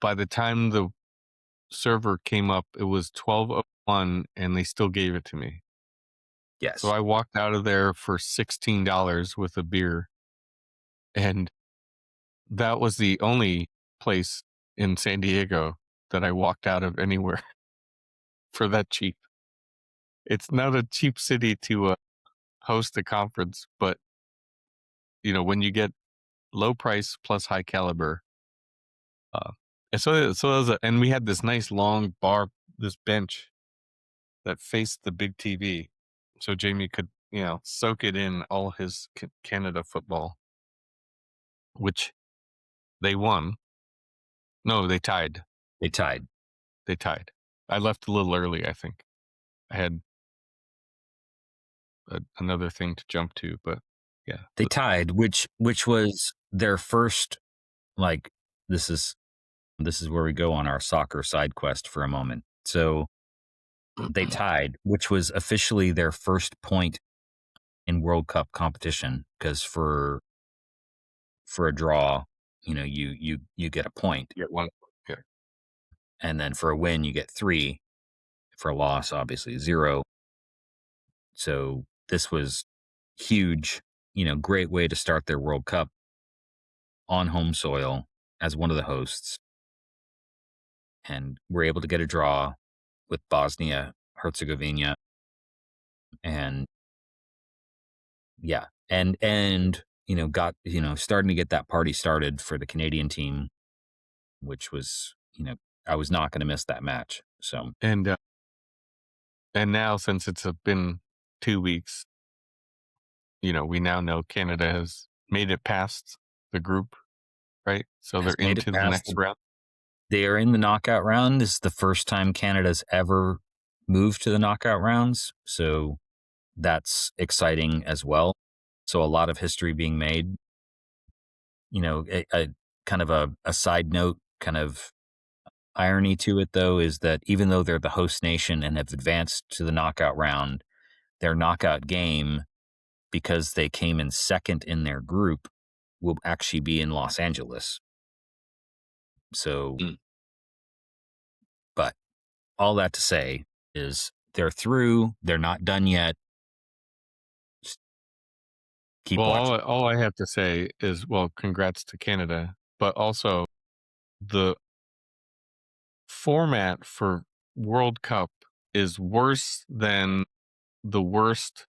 By the time the server came up, it was 12:01, and they still gave it to me. So yes, I walked out of there for $16 with a beer, and that was the only place in San Diego that I walked out of anywhere for that cheap. It's not a cheap city to host a conference, but when you get low price plus high caliber, uh, and so that was and we had this nice long bar, this bench that faced the big TV, so Jamie could soak it in all his Canada football, which they won. No, they tied. they tied. They tied. I left a little early, I think. I had another thing to jump to, but yeah. They tied, which was their first, like, this is where we go on our soccer side quest for a moment. So they tied, which was officially their first point in World Cup competition, because for a draw, you get a point, Get one. Yeah. and then for a win you get 3, for a loss obviously 0. So this was huge, great way to start their World Cup on home soil as one of the hosts, and we're able to get a draw with Bosnia Herzegovina. And yeah, and got, starting to get that party started for the Canadian team, which was, I was not going to miss that match. So And now, since it's been 2 weeks, we now know Canada has made it past the group, right? So they're has made it into the past. next round. They are in the knockout round. This is the first time Canada's ever moved to the knockout rounds. So that's exciting as well. So a lot of history being made. A kind of a side note, kind of irony to it, though, is that even though they're the host nation and have advanced to the knockout round, their knockout game, because they came in second in their group, will actually be in Los Angeles. So, Mm. but all that to say is they're through. They're not done yet. Just keep Well, watching. all I have to say is, well, congrats to Canada, but also the format for World Cup is worse than the worst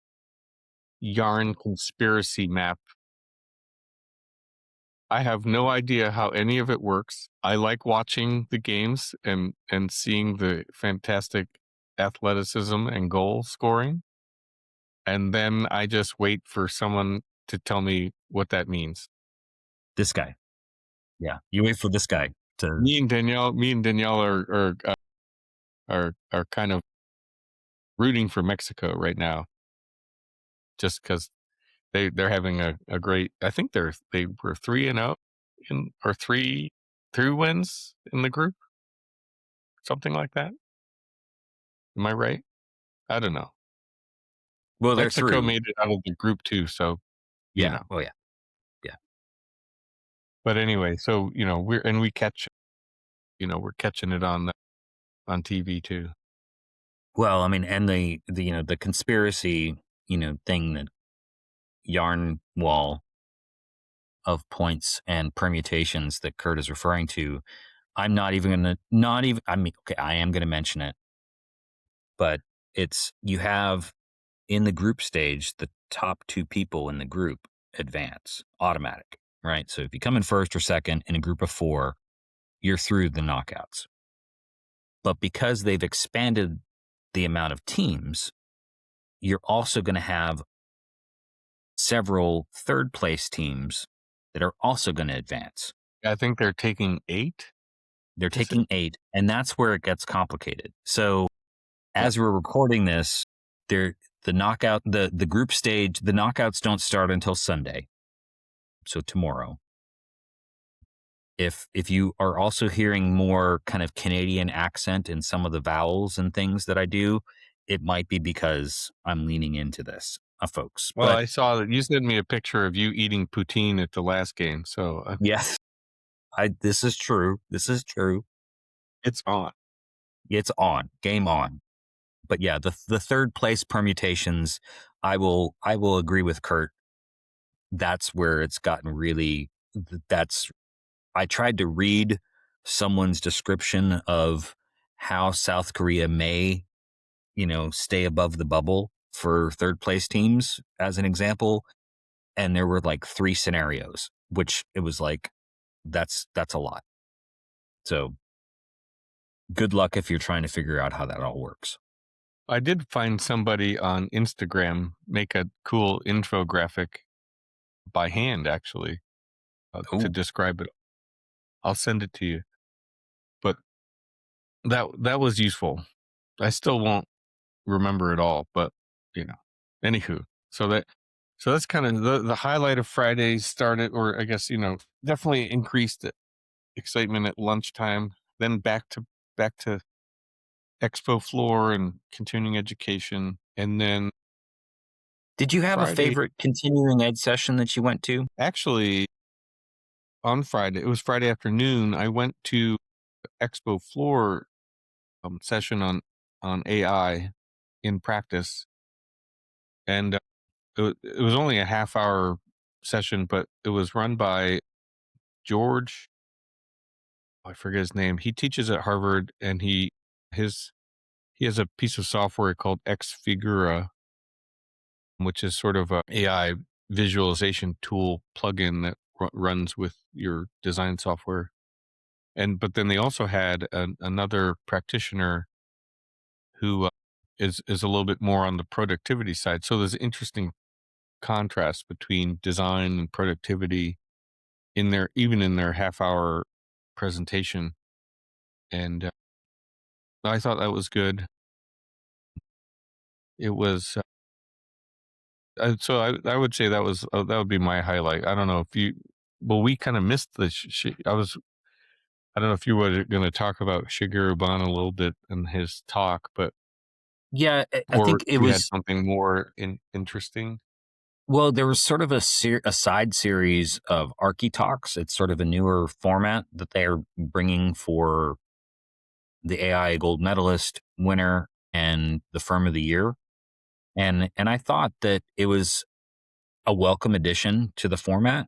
yarn conspiracy map. I have no idea how any of it works. I like watching the games and seeing the fantastic athleticism and goal scoring. And then I just wait for someone to tell me what that means. This guy. Yeah. You wait for this guy to. Me and Danielle are kind of rooting for Mexico right now, just because they're having a great. I think they were 3-0 in or three wins in the group, something like that. Am I right? I don't know. Well, they're Mexico through. made it out of the group too, so you Yeah. know. Oh, yeah. Yeah. But anyway, so we catch, we're catching it on TV too. Well, I mean, and the conspiracy, thing, that yarn wall of points and permutations that Kurt is referring to, I'm not even gonna not even I mean, okay, I am gonna mention it, but it's you have in the group stage, the top 2 people in the group advance automatic, right? So if you come in first or second in a group of 4, you're through the knockouts. But because they've expanded the amount of teams, you're also going to have several third place teams that are also going to advance. I think they're taking 8, They're is it? taking 8, and that's where it gets complicated. So Uh, as we're recording this, there the group stage, the knockouts don't start until Sunday. So tomorrow. If you are also hearing more kind of Canadian accent in some of the vowels and things that I do, it might be because I'm leaning into this, folks. well, But I saw that you sent me a picture of you eating poutine at the last game, so, yes, I this is true. This is true. it's on. It's on. Game on. But yeah, the third place permutations, I will agree with Kurt. That's where it's gotten really that's I tried to read someone's description of how South Korea may, stay above the bubble for third place teams as an example. And there were like 3 scenarios, which it was like, that's a lot. So good luck if you're trying to figure out how that all works. I did find somebody on Instagram make a cool infographic by hand, actually, to Oh, describe it. I'll send it to you, but that was useful. I still won't remember it all, but, you know, anywho, so that so that's kinda the highlight of Friday started, or I guess, definitely increased the excitement at lunchtime, then back to Expo floor and continuing education, and then did you have a Friday favorite continuing ed session that you went to? actually, on Friday it was Friday afternoon, I went to Expo floor, session on AI in practice, and, it was only a half hour session, but it was run by George, I forget his name. He teaches at Harvard, and his he has a piece of software called Xfigura, which is sort of a AI visualization tool plugin that runs with your design software. And but then they also had another practitioner who is a little bit more on the productivity side. So there's an interesting contrast between design and productivity in their even in their half hour presentation, and I thought that was good. It was so I would say that would be my highlight. I don't know if you well we kind of missed the I don't know if you were going to talk about Shigeru Ban a little bit in his talk, but Yeah, I or think if it you had was something more interesting. well, there was sort of a side series of Archie Talks. It's sort of a newer format that they're bringing for the AI gold medalist winner and the firm of the year. And I thought that it was a welcome addition to the format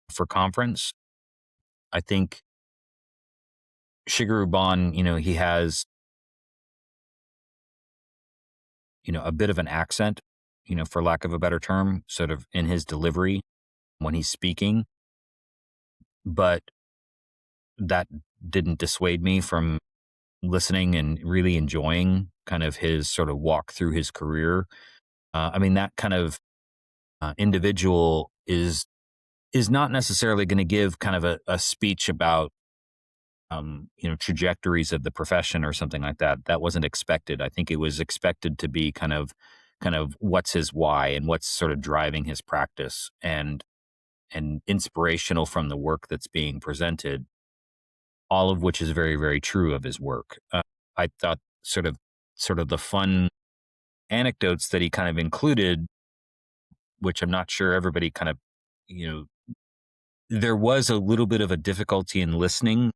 for conference. I think Shigeru Ban, he has, a bit of an accent, for lack of a better term, sort of in his delivery when he's speaking, but that didn't dissuade me from listening and really enjoying kind of his sort of walk through his career. I mean, that kind of individual is not necessarily going to give kind of a speech about trajectories of the profession or something like that. That wasn't expected. I think it was expected to be kind of what's his why and what's sort of driving his practice and inspirational from the work that's being presented, all of which is very, very true of his work. I thought sort of the fun anecdotes that he kind of included, which I'm not sure everybody kind of, you know, there was a little bit of a difficulty in listening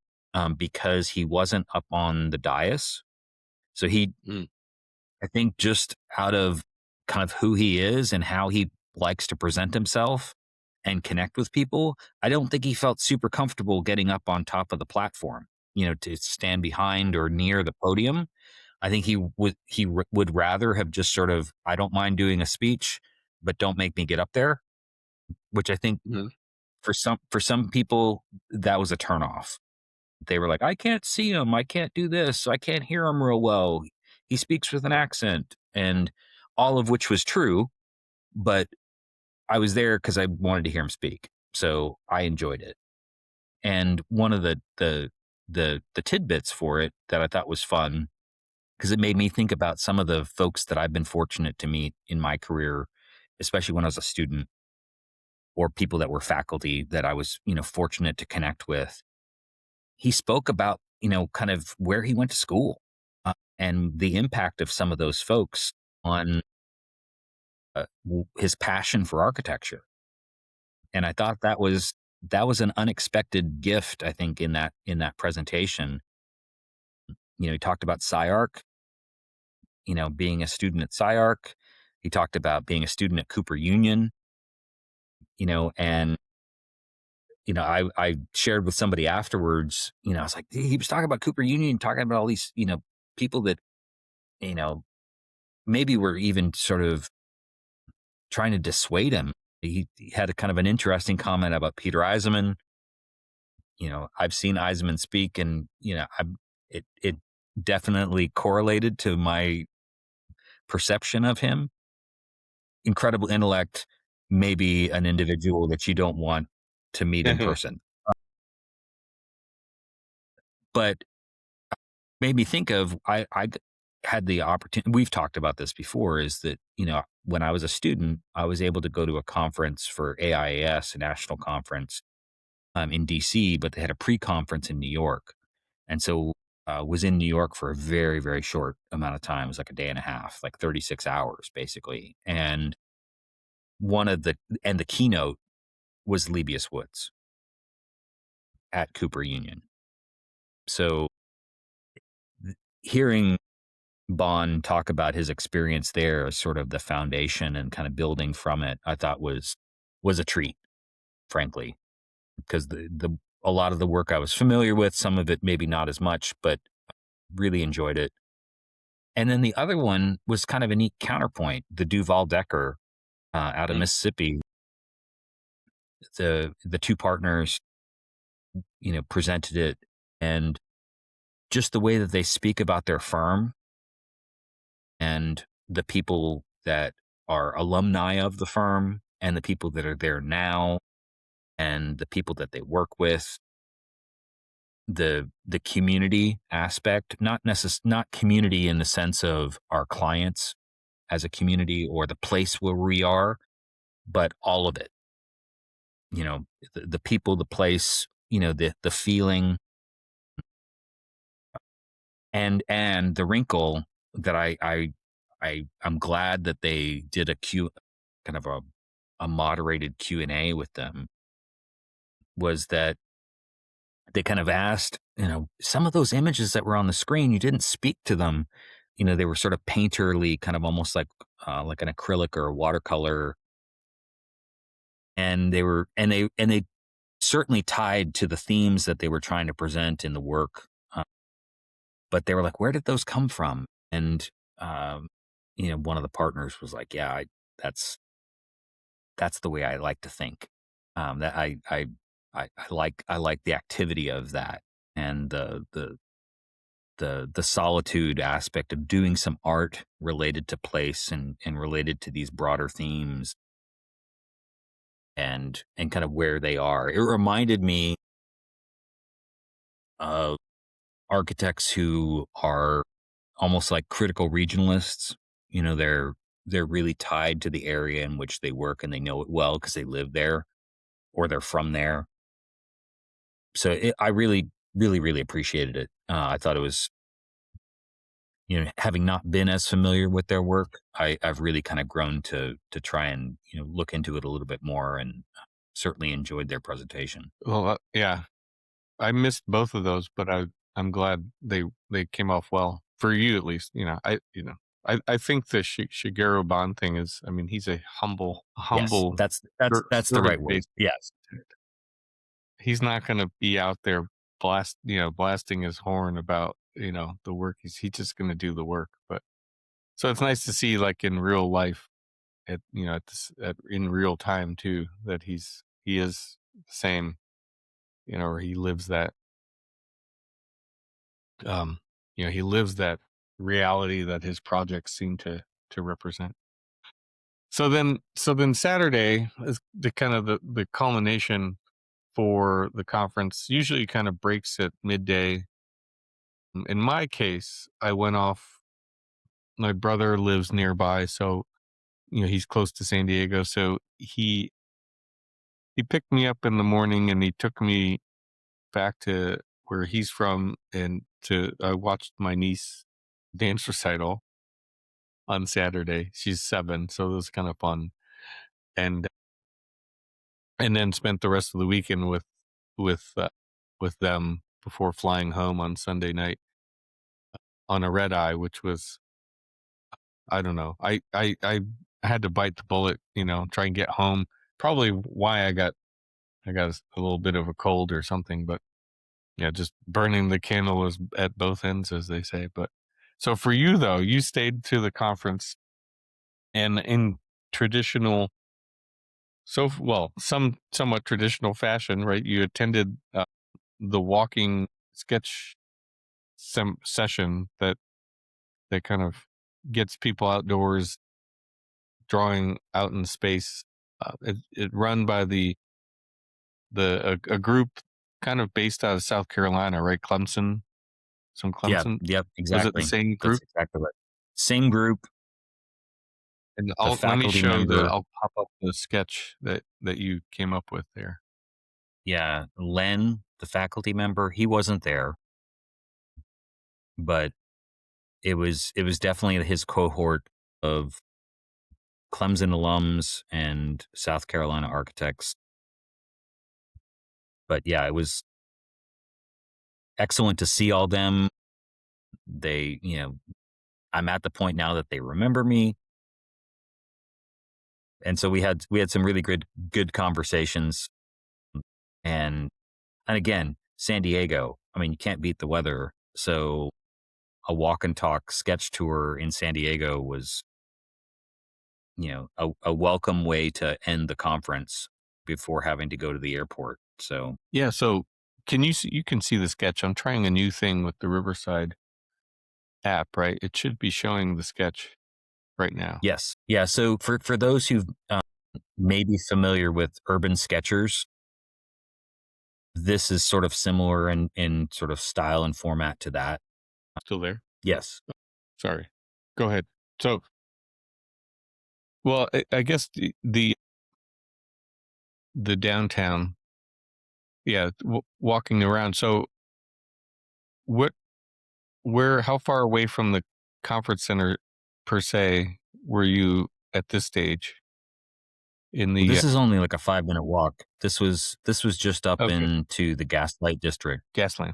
because he wasn't up on the dais. So Mm. I think, just out of kind of who he is and how he likes to present himself and connect with people, I don't think he felt super comfortable getting up on top of the platform. to stand behind or near the podium. I think he would rather have just sort of, I don't mind doing a speech, but don't make me get up there, which I think Mhm. for some people that was a turnoff. They were like, I can't see him, I can't do this, I can't hear him real well. He speaks with an accent, and all of which was true, but I was there because I wanted to hear him speak, so I enjoyed it. And one of the tidbits for it that I thought was fun, because it made me think about some of the folks that I've been fortunate to meet in my career, especially when I was a student, or people that were faculty that I was, fortunate to connect with. He spoke about, kind of where he went to school, and the impact of some of those folks on his passion for architecture. And I thought that was an unexpected gift, I think, in that presentation. He talked about SciArc, being a student at SciArc. He talked about being a student at Cooper Union, and I shared with somebody afterwards, I was like, he was talking about Cooper Union, talking about all these, people that, you know, maybe were even sort of trying to dissuade him. He had a kind of an interesting comment about Peter Eisenman. I've seen Eisenman speak, and it definitely correlated to my perception of him. Incredible intellect, maybe an individual that you don't want to meet in person. But made me think of, had the opportunity. We've talked about this before. Is that, when I was a student, I was able to go to a conference for AIAS, a national conference, in DC, but they had a pre-conference in New York, and so was in New York for a very, very short amount of time. It was like a day and a half, like 36 hours basically. And one of the keynote was Lebbeus Woods at Cooper Union. So hearing Bond talk about his experience there as sort of the foundation and kind of building from it, I thought was a treat, frankly, because the a lot of the work I was familiar with, some of it maybe not as much, but really enjoyed it. And then the other one was kind of a neat counterpoint. The Duval Decker, out of Mm. Mississippi, the two partners, presented it, and just the way that they speak about their firm and the people that are alumni of the firm and the people that are there now and the people that they work with, the community aspect, not community in the sense of our clients as a community or the place where we are, but all of it. The people, the place, the feeling, and the wrinkle that I'm glad that they did a Q kind of a moderated Q&A with them, was that they kind of asked, some of those images that were on the screen, you didn't speak to them. They were sort of painterly, kind of almost like an acrylic or a watercolor, and they certainly tied to the themes that they were trying to present in the work. But they were like, where did those come from? And one of the partners was like, yeah, that's the way I like to think. That I like the activity of that, and the solitude aspect of doing some art related to place and related to these broader themes, and kind of where they are. It reminded me of architects who are almost like critical regionalists. They're really tied to the area in which they work, and they know it well because they live there or they're from there. So I really, really, really appreciated it. I thought it was, having not been as familiar with their work, I've really kind of grown to try and look into it a little bit more, and certainly enjoyed their presentation. Well, yeah, I missed both of those, but I'm glad they came off well for you at least. I think the Shigeru Bond thing is. I mean, he's a Yes, humble that's the right word. service-based. Yes. He's not going to be out there blasting his horn about, the work. He's just going to do the work. But so it's nice to see, like, in real life, in real time too, that he is the same, or he lives that, um, he lives that reality that his projects seem to represent. So then Saturday is the kind of the culmination for the conference. Usually kind of breaks at midday. In my case, I went off. My brother lives nearby, so he's close to San Diego. So he picked me up in the morning and he took me back to where he's from, and to I watched my niece dance recital on Saturday. She's 7, so it was kind of fun. And then spent the rest of the weekend with uh, with them before flying home on Sunday night on a red eye, which was, I don't know. I had to bite the bullet, try and get home. Probably why I got a little bit of a cold or something, but yeah, just burning the candle was at both ends, as they say. But so for you though, you stayed to the conference, and in traditional, somewhat traditional fashion, right? You attended the walking sketch session that kind of gets people outdoors, drawing out in space. It run by a group kind of based out of South Carolina, right? Clemson, some Yeah, Clemson. yep, Was it the exactly. same That's group? exactly right. Same group, And the let me faculty show member, I'll pop up the sketch that you came up with there. yeah, Len, the faculty member, he wasn't there, but it was definitely his cohort of Clemson alums and South Carolina architects. But yeah, it was excellent to see all them. They, I'm at the point now that they remember me. And so we had some really good conversations. And again, San Diego, I mean, you can't beat the weather. So a walk and talk sketch tour in San Diego was, a welcome way to end the conference before having to go to the airport. So Yeah. So you can see the sketch. I'm trying a new thing with the Riverside app, right? It should be showing the sketch right now. yes. Yeah. So for those who may be familiar with urban sketchers, this is sort of similar in sort of style and format to that. Still there? Yes. Sorry. Go ahead. So, well, I guess the downtown, yeah, walking around. So, what, how far away from the conference center per se were you at this stage in Well, the this is only like a 5-minute walk. This was just up okay, into the Gaslight District. Gaslamp?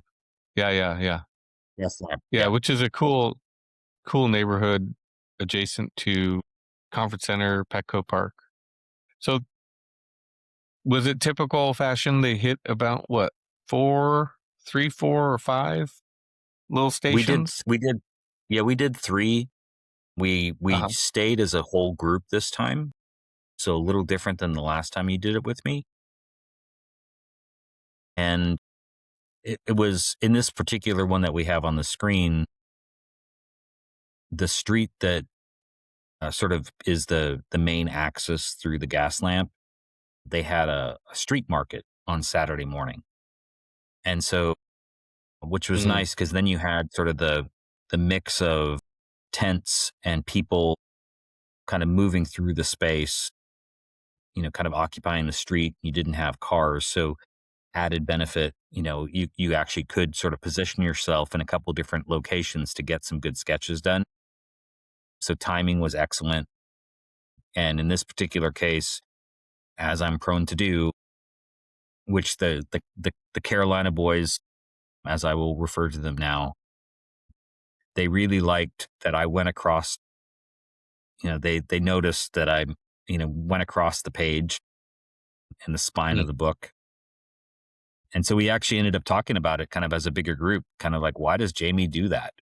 Yeah, yeah, yeah, Gaslamp. yeah. Yep. Which is a cool neighborhood adjacent to conference center, Petco Park. So, was it typical fashion? They hit about what, 4, 4 or 5 little We did stations? we did yeah, we did 3. We Uh-huh. stayed as a whole group this time, so a little different than the last time you did it with me. And it was in this particular one that we have on the screen, the street that sort of is the main axis through the gas lamp. They had a street market on Saturday morning. And so, which was Mm. nice because then you had sort of the mix of tents and people kind of moving through the space, kind of occupying the street. You didn't have cars. So added benefit, you actually could sort of position yourself in a couple different locations to get some good sketches done. So timing was excellent. And in this particular case, as I'm prone to do, which the Carolina boys, as I will refer to them now, they really liked that I went across, they noticed that I, went across the page and the spine Mm. of the book. And so we actually ended up talking about it kind of as a bigger group, kind of like, why does Jamie do that?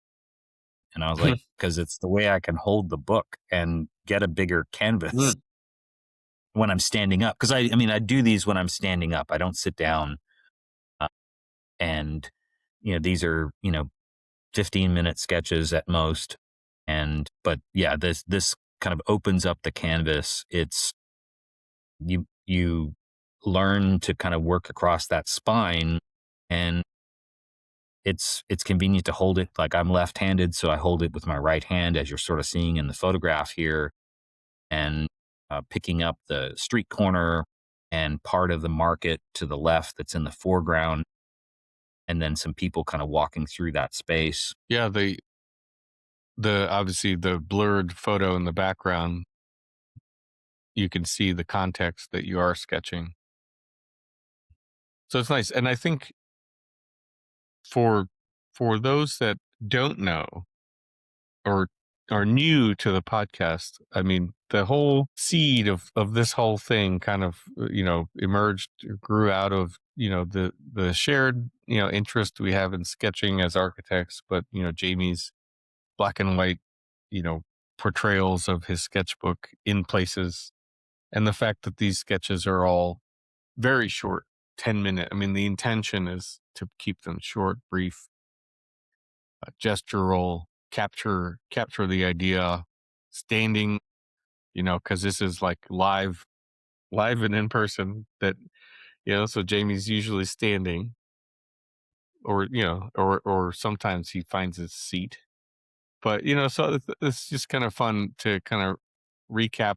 And I was like, because it's the way I can hold the book and get a bigger canvas when I'm standing up. Because I mean, I do these when I'm standing up. I don't sit down. Uh, and, these are, 15-minute sketches at most. But yeah, this kind of opens up the canvas. You learn to kind of work across that spine, and it's convenient to hold it. Like, I'm left-handed, so I hold it with my right hand, as you're sort of seeing in the photograph here, and picking up the street corner and part of the market to the left that's in the foreground, and then some people kind of walking through that space. Yeah, the obviously the blurred photo in the background, you can see the context that you are sketching. So it's nice. And I think for those that don't know or are new to the podcast, I mean, the whole seed of this whole thing kind of, emerged, grew out of, the shared, interest we have in sketching as architects, but, Jamie's black and white, you know, portrayals of his sketchbook in places, and the fact that these sketches are all very short, 10-minute. I mean, the intention is to keep them short, brief, gestural, capture the idea, standing, because this is like live and in person. That so Jamie's usually standing, or or sometimes he finds his seat. But so it's just kind of fun to kind of recap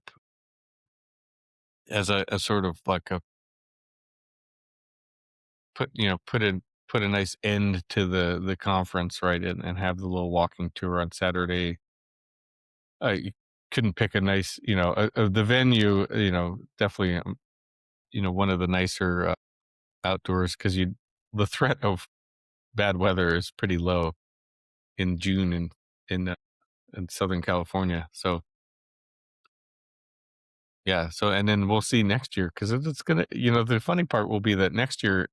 as a sort of like a put you know put a nice end to the conference, right, and have the little walking tour on Saturday. You couldn't pick a nice, the venue, definitely, one of the nicer outdoors, because you the threat of bad weather is pretty low in June in Southern California. So yeah, so and then we'll see next year, because it's gonna, the funny part will be that next year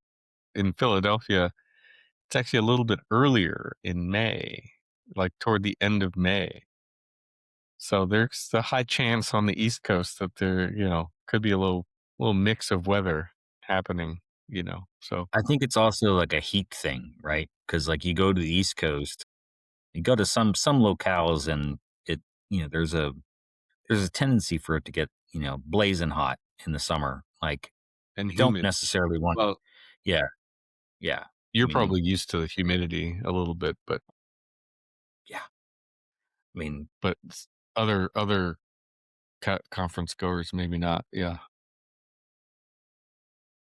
in Philadelphia, it's actually a little bit earlier in May, like toward the end of May. So there's a high chance on the East Coast that there, could be a little mix of weather happening, So I think it's also like a heat thing, right? Because like you go to the East Coast, you go to some locales, and it there's a tendency for it to get blazing hot in the summer. Like, and don't humid. necessarily want. Well, Yeah, yeah. I you're mean, probably used to the humidity a little bit, but yeah. I mean, but other conference goers maybe not. Yeah.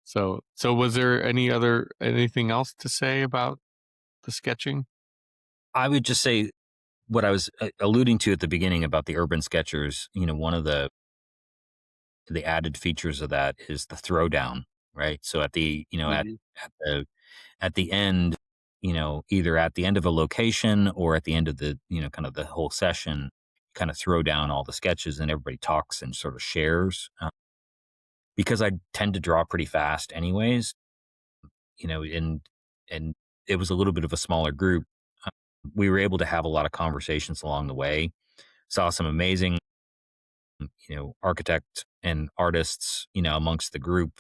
So was there anything else to say about the sketching? I would just say what I was alluding to at the beginning about the urban sketchers. One of the added features of that is the throwdown, right? So at the Hmm. at the end, either at the end of a location or at the end of the kind of the whole session, kind of throw down all the sketches and everybody talks and sort of shares. Because I tend to draw pretty fast, anyways. And it was a little bit of a smaller group. Uh, we were able to have a lot of conversations along the way. Saw some amazing architects and artists, amongst the group,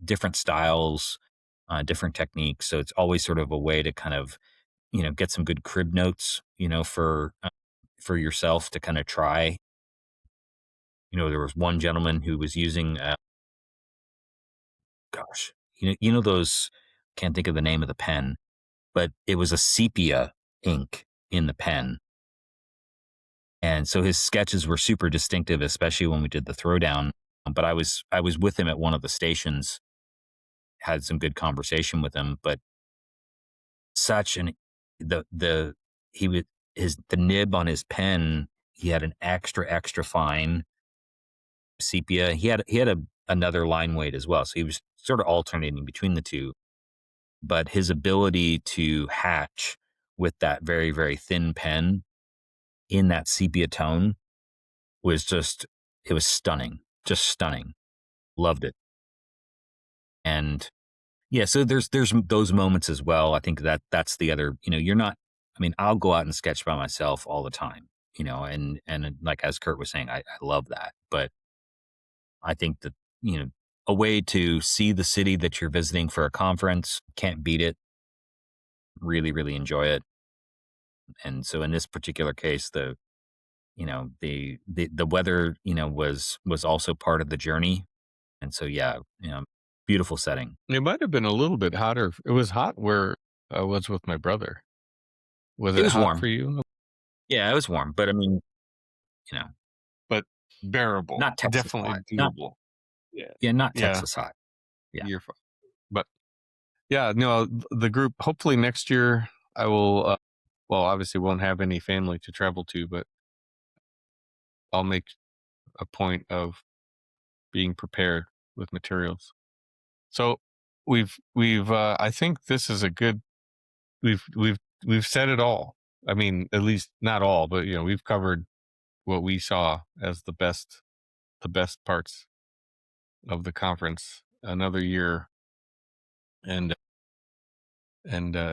different styles, different techniques. So it's always sort of a way to kind of, get some good crib notes, for yourself to kind of try. There was one gentleman who was using, gosh, those, can't think of the name of the pen, but it was a sepia ink in the pen. And so his sketches were super distinctive, especially when we did the throwdown. But I was with him at one of the stations, had some good conversation with him, but such an the he would his the nib on his pen, he had an extra fine sepia. He had another line weight as well, so he was sort of alternating between the two. But his ability to hatch with that very very thin pen in that sepia tone was just, it was stunning, just stunning. Loved it. And Yeah, so there's those moments as well. I think that's the other, you're not, I mean, I'll go out and sketch by myself all the time, and like as Kurt was saying, I love that. But I think that, you know, a way to see the city that you're visiting for a conference, can't beat it. Really, really enjoy it. And so in this particular case, the weather, was also part of the journey. And so yeah, beautiful setting. It might have been a little bit hotter. It was hot where I was with my brother. Was It it was hot for warm. you? Yeah, it was warm, but I mean, you know, But bearable, not Texas definitely hot. Not doable. Yeah. Yeah, not Yeah, Texas hot. Yeah. you're fine. But yeah, no, the group hopefully next year I will, well, obviously won't have any family to travel to, but I'll make a point of being prepared with materials. So I think this is a good, we've said it all. I mean, at least not all, but we've covered what we saw as the best parts of the conference. Another year, and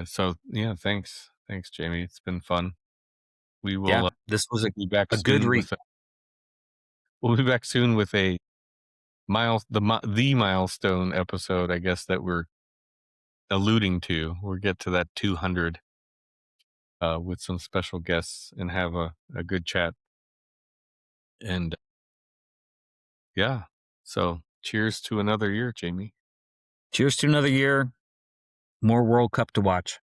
so yeah, thanks, Jamie. It's been fun. We will Yeah. This was be back a good soon read. with a, we'll be back soon with a the milestone episode, I guess, that we're alluding to. We'll get to that 200 with some special guests and have a good chat. And yeah, so cheers to another year, Jamie. Cheers to another year. More World Cup to watch.